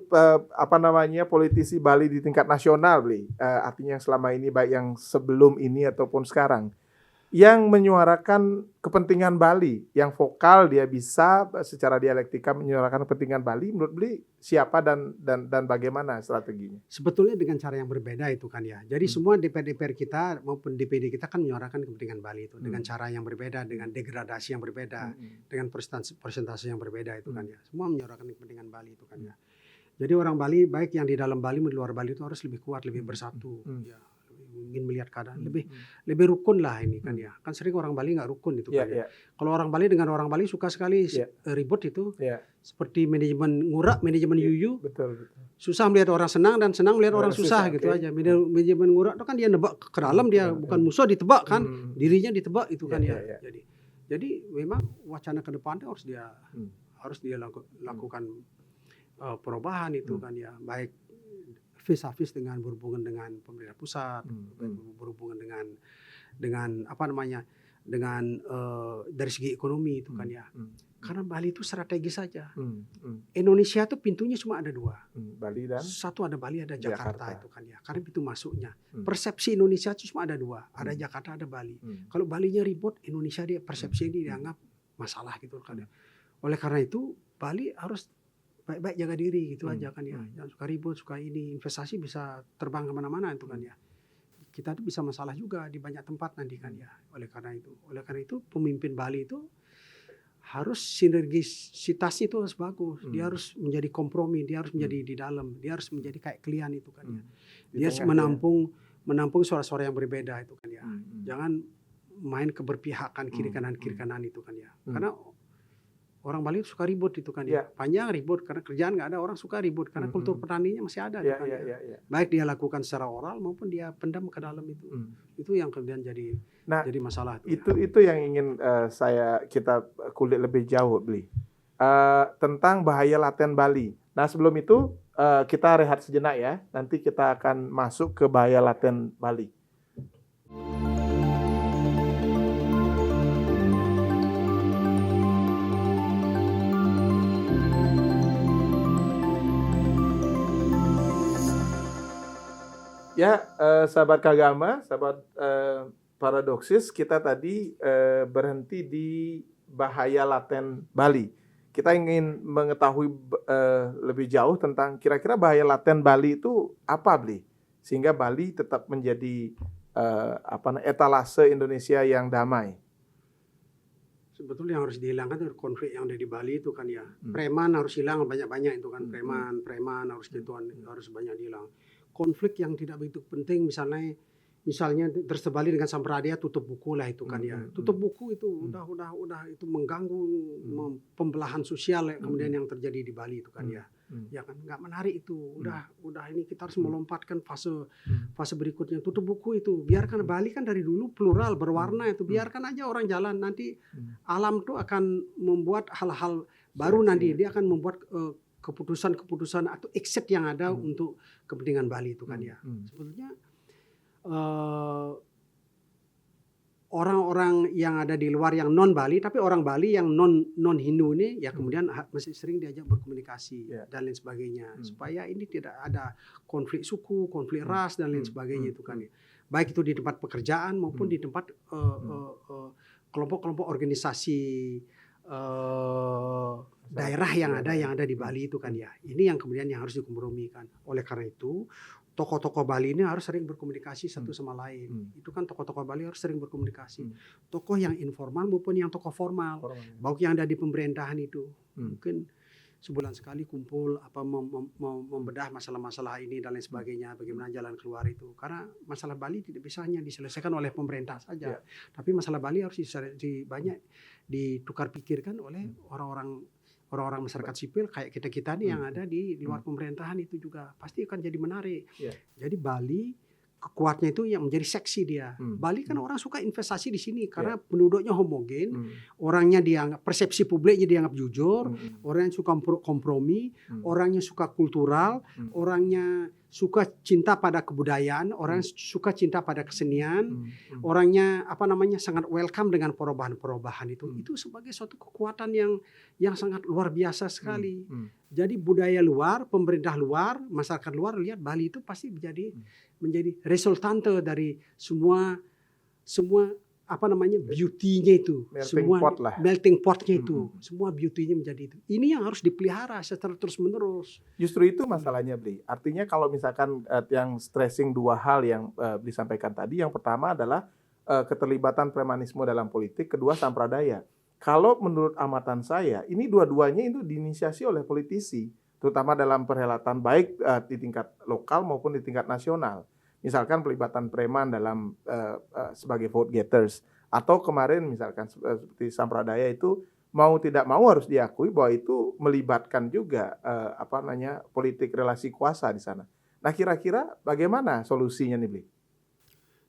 politisi Bali di tingkat nasional, Bli, artinya yang selama ini baik yang sebelum ini ataupun sekarang, yang menyuarakan kepentingan Bali, yang vokal dia bisa secara dialektika menyuarakan kepentingan Bali, menurut Bli siapa dan bagaimana strateginya? Sebetulnya dengan cara yang berbeda itu kan ya. Jadi semua DPR kita maupun DPD kita kan menyuarakan kepentingan Bali itu dengan cara yang berbeda, dengan degradasi yang berbeda, dengan persentase yang berbeda itu kan ya. Semua menyuarakan kepentingan Bali itu kan ya. Jadi orang Bali baik yang di dalam Bali maupun di luar Bali itu harus lebih kuat, lebih bersatu. Ya, ingin melihat keadaan lebih rukun lah ini kan ya. Kan sering orang Bali nggak rukun itu kan ya. Kalau orang Bali dengan orang Bali suka sekali ribut itu. Seperti manajemen ngurak, manajemen yuyu. Betul. Susah melihat orang senang dan senang melihat orang susah gitu aja. Manajemen ngurak itu kan dia nebak ke dalam, dia bukan musuh ditebak kan, dirinya ditebak itu kan ya. Jadi memang wacana ke depan harus dia lakukan perubahan itu kan ya, baik vis-a-vis dengan berhubungan dengan pemerintah pusat, berhubungan dengan apa namanya, dengan dari segi ekonomi itu kan ya. Karena Bali itu strategis saja. Hmm, hmm, Indonesia itu pintunya cuma ada 2. Bali dan Satu ada Bali, ada Jakarta, Jakarta. itu kan ya. Karena pintu masuknya. Hmm. Persepsi Indonesia itu cuma ada 2. Ada Hmm. Jakarta, ada Bali. hmm, Kalau Balinya ribut, Indonesia dia persepsi ini dianggap masalah gitu kan ya. Oleh karena itu Bali harus baik-baik jaga diri gitu aja kan ya. Jangan suka ribut, suka ini. Investasi bisa terbang kemana-mana itu kan ya. Kita tuh bisa masalah juga di banyak tempat nanti kan ya. Oleh karena itu pemimpin Bali itu harus sinergisitasnya itu harus bagus. Dia harus menjadi kompromi, dia harus menjadi di dalam, dia harus menjadi kayak klien itu kan ya. Di Dia harus tengah ya. menampung suara-suara yang berbeda itu kan ya. Hmm. Jangan main keberpihakan kiri kanan itu kan ya. Karena orang Bali suka ribut itu kan ya. Panjang ribut karena kerjaan nggak ada, orang suka ribut karena kultur petaninya masih ada itu kan ya. Baik dia lakukan secara oral maupun dia pendam ke dalam itu. Itu yang kemudian jadi masalah itu yang ingin kita kulik lebih jauh, Bli. Tentang bahaya laten Bali. Nah, sebelum itu kita rehat sejenak ya. Nanti kita akan masuk ke bahaya laten Bali. Ya, sahabat Kagama, sahabat Paradoksis, kita tadi berhenti di bahaya laten Bali. Kita ingin mengetahui lebih jauh tentang kira-kira bahaya laten Bali itu apa, Bli? Sehingga Bali tetap menjadi etalase Indonesia yang damai. Sebetulnya yang harus dihilangkan itu konflik yang ada di Bali itu kan ya. Preman harus hilang banyak-banyak itu kan. Preman harus gituan, harus banyak dihilang. Konflik yang tidak begitu penting misalnya tersebali dengan Sampradaya, tutup buku lah itu kan ya. Tutup buku itu udah itu mengganggu pembelahan sosial kemudian yang terjadi di Bali itu kan ya. Ya kan nggak menarik itu. Udah ini kita harus melompatkan fase berikutnya. Tutup buku itu. Biarkan Bali kan dari dulu plural, berwarna itu. Biarkan aja orang jalan, nanti alam tuh akan membuat hal-hal baru nanti. Dia akan membuat keputusan-keputusan atau exit yang ada untuk kepentingan Bali itu kan ya. Sebetulnya orang-orang yang ada di luar yang non Bali, tapi orang Bali yang non Hindu ini ya kemudian masih sering diajak berkomunikasi dan lain sebagainya supaya ini tidak ada konflik suku, konflik ras dan lain sebagainya itu kan ya. Baik itu di tempat pekerjaan maupun di tempat kelompok-kelompok organisasi daerah yang ada di Bali itu kan ya. Ini yang kemudian yang harus dikompromikan. Oleh karena itu tokoh-tokoh Bali ini harus sering berkomunikasi satu sama lain. Itu kan tokoh-tokoh Bali harus sering berkomunikasi. Tokoh yang informal maupun yang tokoh formal. Baik yang ada di pemerintahan itu. Mungkin sebulan sekali kumpul membedah masalah-masalah ini dan lain sebagainya, bagaimana jalan keluar itu. Karena masalah Bali tidak bisa hanya diselesaikan oleh pemerintah saja. Tapi masalah Bali harus banyak ditukar pikirkan oleh orang-orang masyarakat sipil kayak kita nih yang ada di luar pemerintahan itu juga pasti akan jadi menarik. Jadi Bali kuatnya itu yang menjadi seksi dia. Bali kan orang suka investasi di sini karena penduduknya homogen, orangnya dianggap, persepsi publiknya dianggap jujur, orangnya suka kompromi, orangnya suka kultural, orangnya suka cinta pada kebudayaan, orang suka cinta pada kesenian, orangnya sangat welcome dengan perubahan-perubahan itu. Itu sebagai suatu kekuatan yang sangat luar biasa sekali. Jadi budaya luar, pemerintah luar, masyarakat luar lihat Bali itu pasti menjadi resultante dari semua beauty-nya itu, melting pot-nya itu, semua beauty-nya menjadi itu. Ini yang harus dipelihara secara terus-menerus. Justru itu masalahnya, Bli. Artinya kalau misalkan yang stressing dua hal yang disampaikan tadi, yang pertama adalah keterlibatan premanisme dalam politik, kedua sampradaya. Kalau menurut amatan saya, ini dua-duanya itu diinisiasi oleh politisi, terutama dalam perhelatan baik di tingkat lokal maupun di tingkat nasional. Misalkan pelibatan preman dalam sebagai vote getters, atau kemarin misalkan seperti Sampradaya itu mau tidak mau harus diakui bahwa itu melibatkan juga politik relasi kuasa di sana. Nah, kira-kira bagaimana solusinya nih, Bli?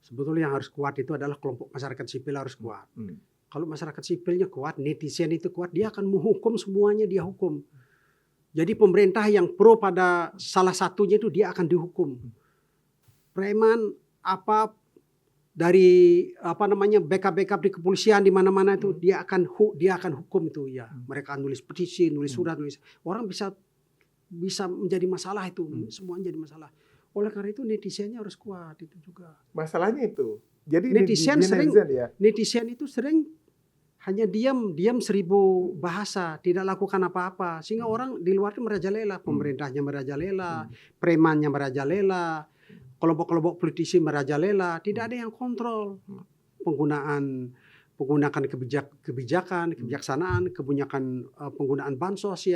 Sebetulnya yang harus kuat itu adalah kelompok masyarakat sipil harus kuat. Kalau masyarakat sipilnya kuat, netizen itu kuat, dia akan menghukum semuanya, dia hukum. Jadi pemerintah yang pro pada salah satunya itu dia akan dihukum. Preman dari backup di kepolisian di mana-mana itu dia akan hukum itu ya. Mereka nulis petisi, nulis surat, orang bisa menjadi masalah itu, semua menjadi masalah. Oleh karena itu netizennya harus kuat itu juga. Masalahnya itu. Jadi netizen itu sering hanya diam 1000 bahasa, tidak lakukan apa-apa, sehingga orang di luar itu merajalela, pemerintahnya merajalela, premannya merajalela, kelompok-kelompok politisi merajalela, tidak ada yang kontrol penggunaan kebijakan, kebijaksanaan, penggunaan bansos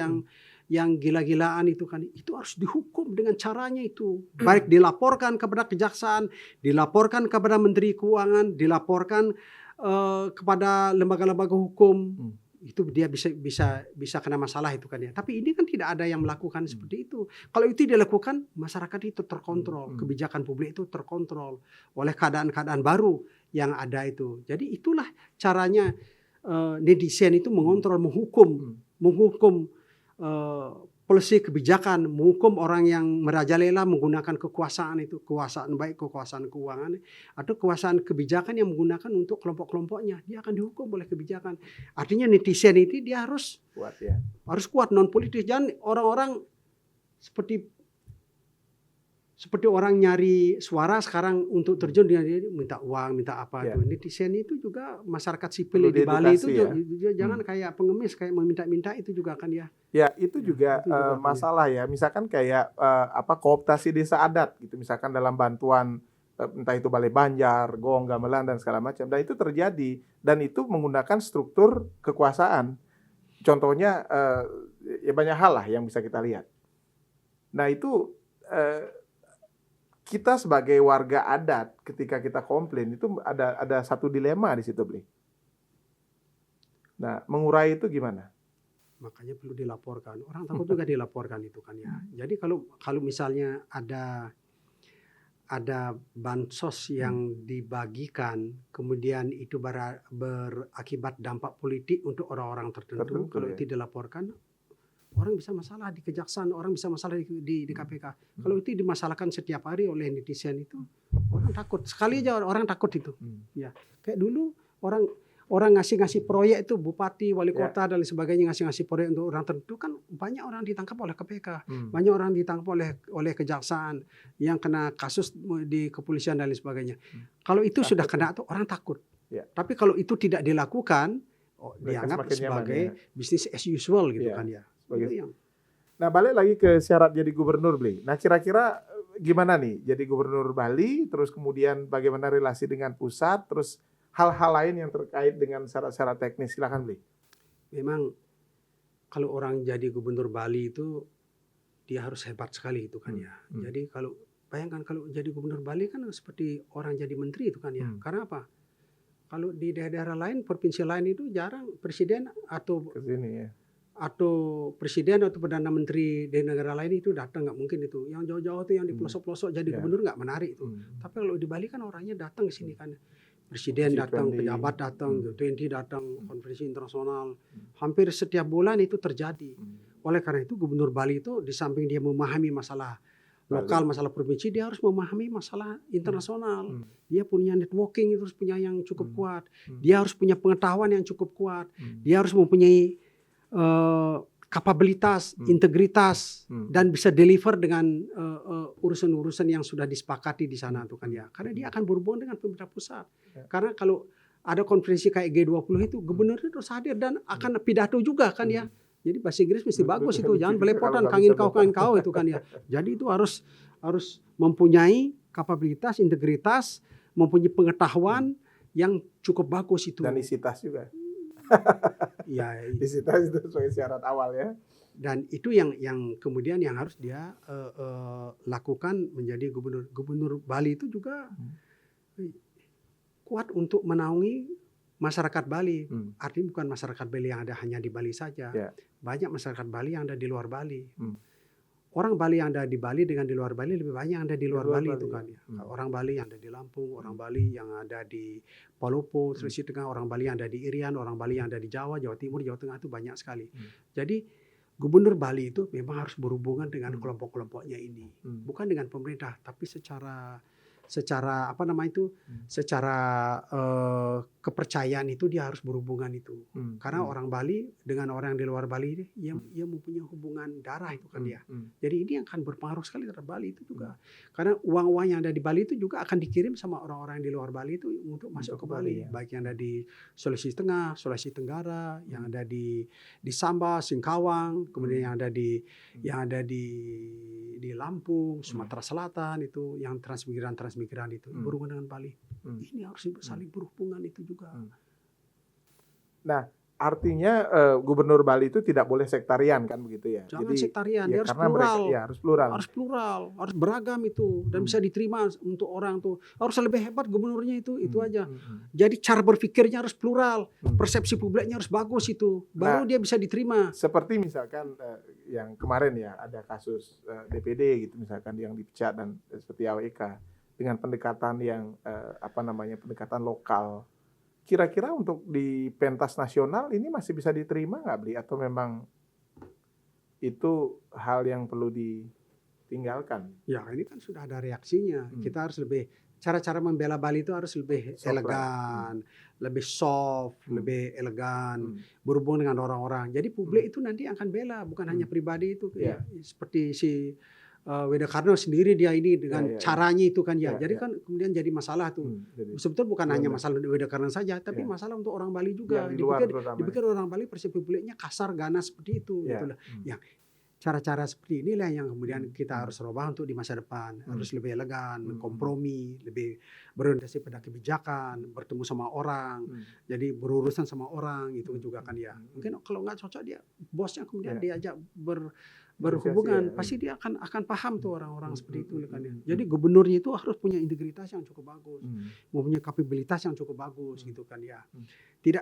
yang gila-gilaan itu kan, itu harus dihukum dengan caranya itu. Baik dilaporkan kepada kejaksaan, dilaporkan kepada Menteri Keuangan, dilaporkan kepada lembaga-lembaga hukum. Itu dia bisa kena masalah itu kan ya. Tapi ini kan tidak ada yang melakukan seperti itu. Kalau itu dilakukan, masyarakat itu terkontrol, kebijakan publik itu terkontrol oleh keadaan-keadaan baru yang ada itu. Jadi itulah caranya netizen itu mengontrol, menghukum polisi kebijakan, menghukum orang yang merajalela menggunakan kekuasaan itu, baik kekuasaan keuangan atau kekuasaan kebijakan yang menggunakan untuk kelompok-kelompoknya, dia akan dihukum oleh kebijakan. Artinya netizen itu dia harus kuat ya. Harus kuat, non politis. Jangan orang-orang seperti orang nyari suara sekarang untuk terjun dia minta uang, minta apa itu. Netizen itu juga masyarakat sipil di Bali itu jangan kayak pengemis, kayak meminta-minta itu juga kan ya. Ya, itu juga masalah ya. Misalkan kayak kooptasi desa adat gitu, misalkan dalam bantuan entah itu Balai Banjar, Gong, Gamelan dan segala macam. Dan itu terjadi dan itu menggunakan struktur kekuasaan. Contohnya ya banyak hal lah yang bisa kita lihat. Nah, itu kita sebagai warga adat ketika kita komplain itu ada satu dilema di situ, Bli. Nah, mengurai itu gimana? Makanya perlu dilaporkan. Orang takut juga dilaporkan itu kan ya. Jadi kalau misalnya ada bansos yang dibagikan, kemudian itu berakibat dampak politik untuk orang-orang tertentu, kalau itu dilaporkan, orang bisa masalah di kejaksaan, orang bisa masalah di KPK. Kalau itu dimasalahkan setiap hari oleh netizen itu, orang takut. Sekali aja orang takut itu. Ya, kayak dulu orang ngasih proyek itu, bupati, wali kota dan lain sebagainya ngasih proyek untuk orang tertentu, kan banyak orang ditangkap oleh KPK, banyak orang ditangkap oleh kejaksaan yang kena kasus di kepolisian dan lain sebagainya. Kalau itu sudah kena tuh orang takut. Tapi kalau itu tidak dilakukan, dianggap sebagai bisnis as usual gitu kan ya. Nah, balik lagi ke syarat jadi gubernur, Bli. Nah, kira-kira gimana nih jadi gubernur Bali, terus kemudian bagaimana relasi dengan pusat, terus hal-hal lain yang terkait dengan syarat-syarat teknis. Silakan, Bli. Memang kalau orang jadi gubernur Bali itu dia harus hebat sekali itu kan ya. Jadi bayangkan kalau jadi gubernur Bali kan seperti orang jadi menteri itu kan ya. Karena apa? Kalau di daerah-daerah lain, provinsi lain itu jarang presiden atau kesini ya. Atau presiden atau perdana menteri di negara lain itu datang, nggak mungkin itu. Yang jauh-jauh itu yang di pelosok-pelosok jadi gubernur nggak menarik itu. Tapi kalau di Bali kan orangnya datang ke sini kan. Presiden datang, pejabat datang, G20 datang, konferensi internasional. Hampir setiap bulan itu terjadi. Oleh karena itu gubernur Bali itu di samping dia memahami masalah lokal, masalah provinsi, dia harus memahami masalah internasional. Dia punya networking, itu harus punya yang cukup kuat. Dia harus punya pengetahuan yang cukup kuat. Dia harus mempunyai kapabilitas, integritas, dan bisa deliver dengan urusan-urusan yang sudah disepakati di sana tuh kan ya. Karena dia akan berhubungan dengan pemerintah pusat. Karena kalau ada konferensi kayak G20 itu, gubernur itu harus hadir dan akan pidato juga kan ya. Jadi bahasa Inggris mesti bagus itu, jangan belepotan kangin kau itu kan ya. Jadi itu harus mempunyai kapabilitas, integritas, mempunyai pengetahuan yang cukup bagus itu. Dan isi tas juga. Ya, disita itu sebagai syarat awal ya. Dan itu yang kemudian yang harus dia lakukan menjadi gubernur Bali itu juga kuat untuk menaungi masyarakat Bali. Artinya bukan masyarakat Bali yang ada hanya di Bali saja. Banyak masyarakat Bali yang ada di luar Bali. Orang Bali yang ada di Bali dengan di luar Bali lebih banyak yang ada di luar Bali itu kan ya. Orang Bali yang ada di Lampung, orang Bali yang ada di Palopo, Sulawesi Tengah, orang Bali yang ada di Irian, orang Bali yang ada di Jawa, Jawa Timur, Jawa Tengah itu banyak sekali. Jadi gubernur Bali itu memang harus berhubungan dengan kelompok-kelompoknya ini. Bukan dengan pemerintah, tapi secara secara apa namanya itu, secara kepercayaan itu dia harus berhubungan itu. Karena orang Bali dengan orang di luar Bali ini, dia mempunyai hubungan darah itu kan dia. Jadi ini yang akan berpengaruh sekali terhadap Bali itu juga. Karena uang-uang yang ada di Bali itu juga akan dikirim sama orang-orang yang di luar Bali itu untuk masuk ke Bali. Baik yang ada di Sulawesi Tengah, Sulawesi Tenggara, yang ada di Samba, Singkawang, kemudian yang ada di Lampung, Sumatera Selatan itu, yang transmigran itu berhubungan dengan Bali. Ini harus saling berhubungan itu juga. Nah, artinya Gubernur Bali itu tidak boleh sektarian kan begitu ya? Jangan sektarian, dia harus karena plural. Harus plural. Harus plural, harus beragam itu dan bisa diterima untuk orang tuh. Harus lebih hebat gubernurnya itu aja. Jadi cara berpikirnya harus plural, persepsi publiknya harus bagus itu, baru dia bisa diterima. Seperti misalkan yang kemarin ya ada kasus DPD gitu misalkan yang dipecat dan seperti AWK dengan pendekatan yang pendekatan lokal. Kira-kira untuk di pentas nasional ini masih bisa diterima nggak, Bli? Atau memang itu hal yang perlu ditinggalkan? Ya ini kan sudah ada reaksinya. Kita harus lebih, cara-cara membela Bali itu harus lebih elegan, lebih soft, lebih elegan, berhubung dengan orang-orang. Jadi publik itu nanti akan bela, bukan hanya pribadi itu. Ya. Seperti si Weda Karno sendiri dia ini dengan caranya itu kan ya. Jadi kan kemudian jadi masalah tuh. Sebetulnya bukan hanya masalah Weda Karno saja, tapi masalah untuk orang Bali juga. Dipikir orang Bali persepsi publiknya kasar, ganas seperti itu. Gitu lah. Yang cara-cara seperti inilah yang kemudian kita harus rubah untuk di masa depan. Harus lebih elegan, kompromi, lebih berorientasi pada kebijakan, bertemu sama orang, jadi berurusan sama orang itu juga kan ya. Mungkin kalau nggak cocok dia bosnya kemudian diajak berhubungan, pasti dia akan paham tuh orang-orang seperti itu kan ya. Jadi gubernurnya itu harus punya integritas yang cukup bagus, mempunyai kapabilitas yang cukup bagus gitu kan ya. Tidak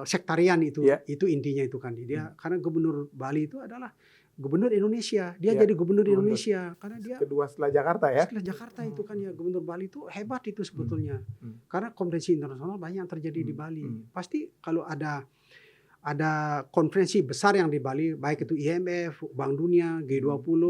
sektarian itu intinya itu kan dia. Karena gubernur Bali itu adalah gubernur Indonesia, dia jadi gubernur Indonesia karena dia kedua setelah Jakarta ya. Setelah Jakarta itu kan ya, gubernur Bali itu hebat itu sebetulnya. Karena konferensi internasional banyak yang terjadi di Bali. Pasti kalau ada konferensi besar yang di Bali, baik itu IMF, Bank Dunia, G20,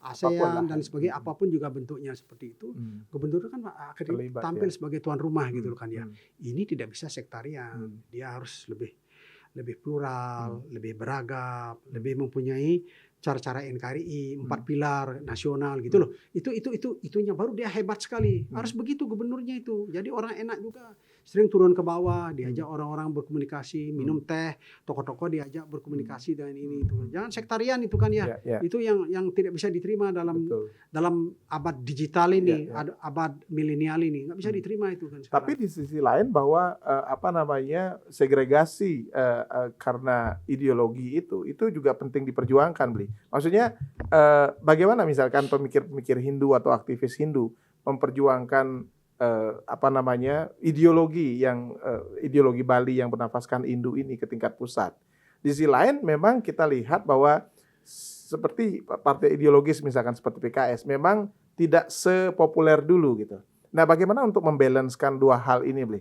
ASEAN dan sebagainya, apapun juga bentuknya seperti itu, gubernur kan akan tampil sebagai tuan rumah gitu kan ya. Ini tidak bisa sektarian, dia harus lebih plural, lebih beragam, lebih mempunyai cara-cara NKRI, 4 pilar nasional gitu loh. Itunya baru dia hebat sekali. Harus begitu gubernurnya itu. Jadi orang enak juga. Sering turun ke bawah, diajak orang-orang berkomunikasi, minum teh, tokoh-tokoh diajak berkomunikasi dengan ini itu. Jangan sektarian itu kan ya. Itu yang tidak bisa diterima dalam abad digital ini, abad milenial ini. Nggak bisa diterima itu kan sekarang. Tapi di sisi lain bahwa segregasi karena ideologi itu juga penting diperjuangkan, Bli. Maksudnya bagaimana misalkan pemikir-pemikir Hindu atau aktivis Hindu memperjuangkan ideologi Bali yang bernafaskan Hindu ini ke tingkat pusat. Di sisi lain memang kita lihat bahwa seperti partai ideologis misalkan seperti PKS memang tidak sepopuler dulu gitu. Nah, bagaimana untuk membalancekan dua hal ini, Bli?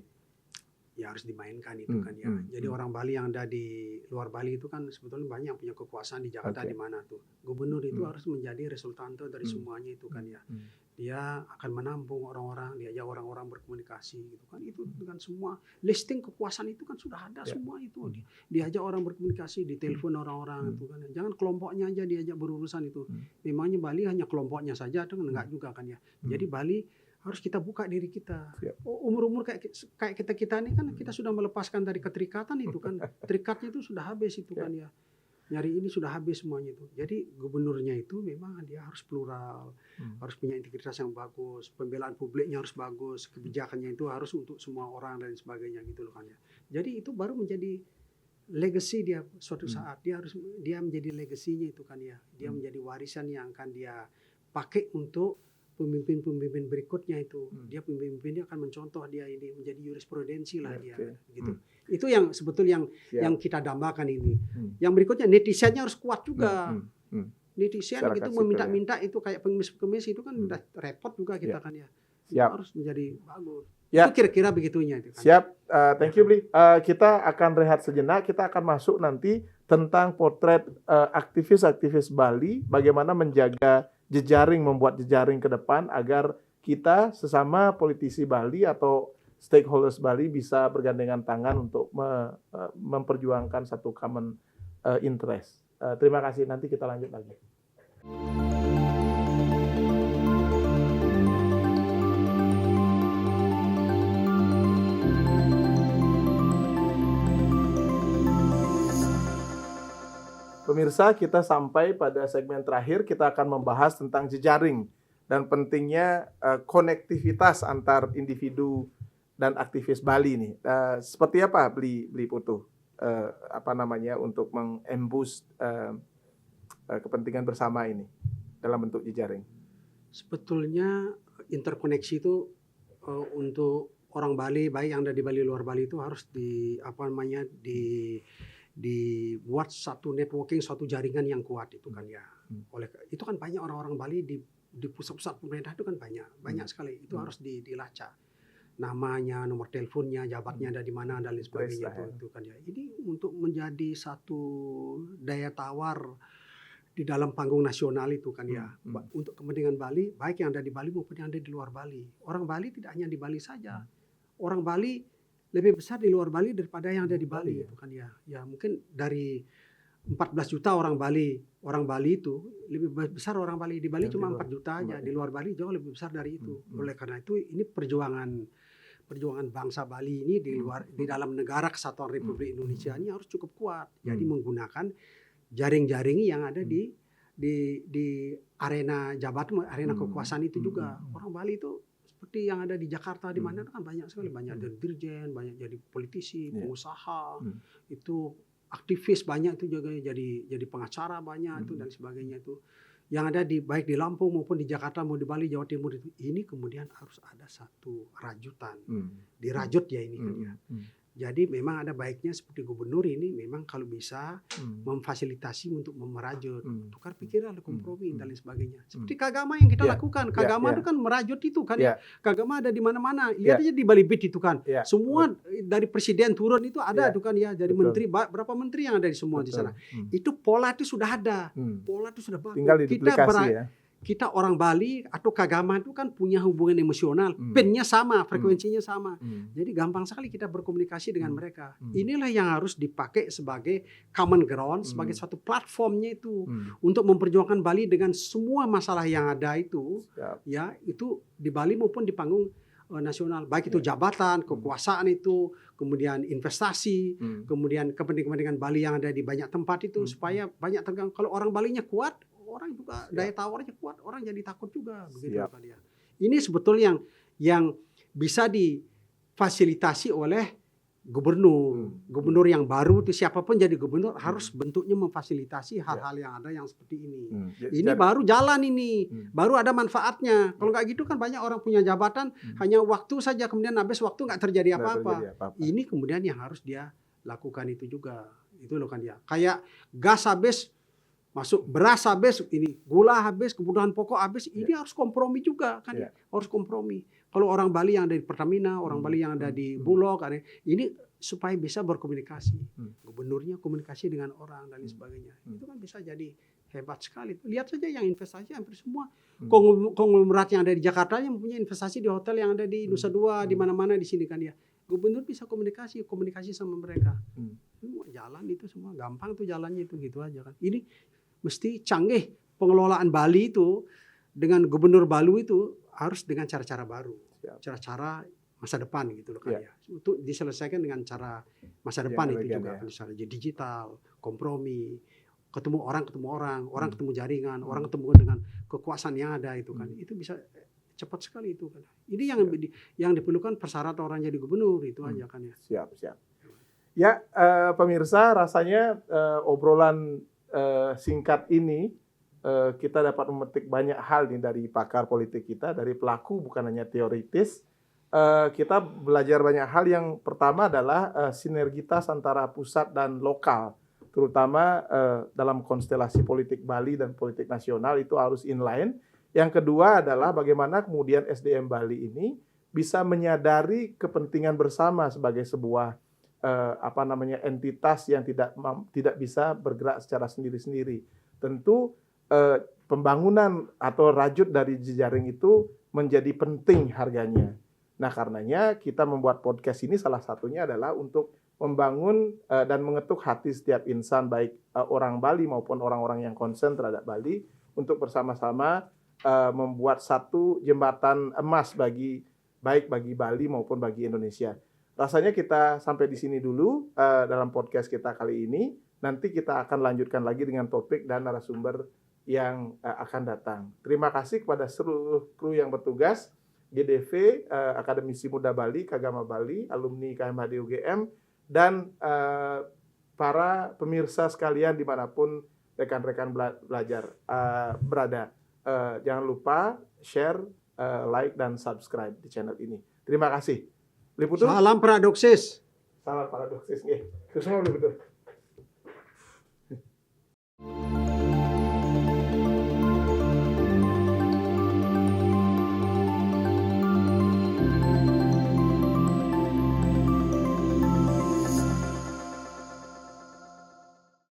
Ya harus dimainkan itu kan ya. Jadi orang Bali yang ada di luar Bali itu kan sebetulnya banyak yang punya kekuasaan di Jakarta di mana tuh. Gubernur itu harus menjadi resultante dari semuanya itu kan ya. Dia akan menampung orang-orang, diajak orang-orang berkomunikasi gitu kan. Itu dengan semua listing kekuasaan itu kan sudah ada semua itu. Diajak orang berkomunikasi, ditelepon orang-orang itu kan. Jangan kelompoknya aja diajak berurusan itu. Memangnya Bali hanya kelompoknya saja itu enggak juga kan ya. Jadi Bali harus kita buka diri kita. Umur-umur kayak kita ini kan kita sudah melepaskan dari keterikatan itu kan. Terikatnya itu sudah habis itu kan ya. Nyari ini sudah habis semuanya itu. Jadi gubernurnya itu memang dia harus plural, harus punya integritas yang bagus, pembelaan publiknya harus bagus, kebijakannya itu harus untuk semua orang dan sebagainya gitu loh kan ya. Jadi itu baru menjadi legacy dia suatu saat. Dia menjadi legasinya itu kan ya. Dia menjadi warisan yang akan dia pakai untuk pemimpin-pemimpin berikutnya itu. Dia pemimpinnya akan mencontoh dia ini menjadi jurisprudensi lah dia gitu. Itu yang sebetulnya yang kita dambakan ini. Yang berikutnya netizennya harus kuat juga. Netizen itu meminta-minta itu kayak pengemis-pengemis itu kan udah repot juga kita kan ya. Itu harus menjadi bagus. Itu kira-kira begitunya itu kan. Siap. Thank you, Bli. Kita akan rehat sejenak. Kita akan masuk nanti tentang potret aktivis-aktivis Bali, bagaimana menjaga jejaring, membuat jejaring ke depan agar kita sesama politisi Bali atau stakeholders Bali bisa bergandengan tangan untuk memperjuangkan satu common interest. Terima kasih, nanti kita lanjut lagi. Pemirsa, kita sampai pada segmen terakhir, kita akan membahas tentang jejaring dan pentingnya konektivitas antar individu dan aktivis Bali nih. Seperti apa Bli Putu untuk meng-emboost kepentingan bersama ini dalam bentuk jejaring? Sebetulnya interkoneksi itu untuk orang Bali, baik yang ada di Bali luar Bali, itu harus dibuat satu networking, suatu jaringan yang kuat itu kan ya. Oleh itu kan banyak orang-orang Bali di pusat-pusat pemerintah itu kan banyak sekali. Itu harus dilacak. Namanya, nomor teleponnya, jabatnya ada di mana dan lain sebagainya itu kan ya. Ini untuk menjadi satu daya tawar di dalam panggung nasional itu kan ya. Untuk kepentingan Bali, baik yang ada di Bali maupun yang ada di luar Bali. Orang Bali tidak hanya di Bali saja. Orang Bali lebih besar di luar Bali daripada yang ada di Bali itu kan ya. Ya mungkin dari 14 juta orang Bali itu lebih besar orang Bali di Bali yang cuma 4 juta aja, di luar Bali jauh lebih besar dari itu. Oleh karena itu ini perjuangan bangsa Bali ini di dalam negara kesatuan Republik Indonesia ini harus cukup kuat. Jadi menggunakan jaring-jaring yang ada di arena jabatan, arena kekuasaan itu juga. Orang Bali itu seperti yang ada di Jakarta di mana kan banyak sekali, banyak dari dirjen, banyak jadi politisi, pengusaha, itu aktivis banyak itu juga jadi pengacara banyak itu dan sebagainya itu. Yang ada baik di Lampung maupun di Jakarta maupun di Bali, Jawa Timur itu, ini kemudian harus ada satu rajutan, dirajut ya ini kan ya. Jadi memang ada baiknya seperti gubernur ini memang kalau bisa memfasilitasi untuk merajut, tukar pikiran, kompromi dan lain sebagainya. Seperti Kagama yang kita lakukan. Kagama itu kan merajut itu kan ya. Kagama ada di mana-mana. Lihat aja di Bali Beat itu kan. Semua dari presiden turun itu ada itu kan ya. Dari menteri, berapa menteri yang ada di semua di sana. Itu pola itu sudah ada. Pola itu sudah bagus. Tinggal diduplikasi ya. Kita orang Bali atau Kagama itu kan punya hubungan emosional, pennya sama, frekuensinya sama. Jadi gampang sekali kita berkomunikasi dengan mereka. Inilah yang harus dipakai sebagai common ground, sebagai suatu platformnya itu untuk memperjuangkan Bali dengan semua masalah yang ada itu, ya itu di Bali maupun di panggung nasional, baik itu jabatan, kekuasaan itu, kemudian investasi, kemudian kepentingan Bali yang ada di banyak tempat itu supaya banyak tergang. Kalau orang Balinya kuat, orang juga daya tawarnya kuat, orang jadi takut juga begitu kan ya. Ini sebetulnya yang bisa difasilitasi oleh gubernur yang baru itu, siapapun jadi gubernur harus bentuknya memfasilitasi hal-hal yang ada yang seperti ini. Ini baru jalan ini, baru ada manfaatnya. Kalau nggak gitu kan banyak orang punya jabatan hanya waktu saja, kemudian habis waktu nggak terjadi apa-apa. Ini kemudian yang harus dia lakukan itu juga. Itu loh kan ya. Kayak gas habis, masuk beras habis, ini gula habis, kebutuhan pokok habis, ini harus kompromi juga kan, harus kompromi. Kalau orang Bali yang ada di Pertamina, orang Bali yang ada di Bulog, ini supaya bisa berkomunikasi, gubernurnya komunikasi dengan orang dan lain sebagainya, itu kan bisa jadi hebat sekali. Lihat saja yang investasi hampir semua konglomerat yang ada di Jakarta yang mempunyai investasi di hotel yang ada di Nusa Dua, di mana-mana di sini kan ya. Gubernur bisa komunikasi sama mereka. Jalan itu semua gampang tuh jalannya itu gitu aja kan. Ini mesti canggih pengelolaan Bali itu dengan gubernur Bali itu harus dengan cara-cara baru, cara-cara masa depan gitu loh kan ya. Untuk diselesaikan dengan cara masa depan itu juga, misalnya digital, kompromi, ketemu orang, orang ketemu jaringan, orang ketemu dengan kekuasaan yang ada itu kan. Itu bisa cepat sekali itu kan. Ini yang diperlukan persyaratan orang jadi gubernur itu aja kan ya. Siap. Ya, pemirsa, rasanya obrolan singkat ini kita dapat memetik banyak hal nih dari pakar politik kita, dari pelaku bukan hanya teoritis. Kita belajar banyak hal. Yang pertama adalah sinergitas antara pusat dan lokal, terutama dalam konstelasi politik Bali dan politik nasional itu harus inline. Yang kedua adalah bagaimana kemudian SDM Bali ini bisa menyadari kepentingan bersama sebagai sebuah entitas yang tidak bisa bergerak secara sendiri-sendiri. Tentu pembangunan atau rajut dari jejaring itu menjadi penting harganya. Nah, karenanya kita membuat podcast ini salah satunya adalah untuk membangun dan mengetuk hati setiap insan, baik orang Bali maupun orang-orang yang concern terhadap Bali, untuk bersama-sama membuat satu jembatan emas baik bagi Bali maupun bagi Indonesia. Rasanya kita sampai di sini dulu dalam podcast kita kali ini. Nanti kita akan lanjutkan lagi dengan topik dan narasumber yang akan datang. Terima kasih kepada seluruh kru yang bertugas, GDV, Akademisi Muda Bali, Kagama Bali, alumni KMHD UGM, dan para pemirsa sekalian dimanapun rekan-rekan belajar berada. Jangan lupa share, like, dan subscribe di channel ini. Terima kasih. Liputu. Salam Paradoksis. Salam Paradoksis. Terus mau Liputu.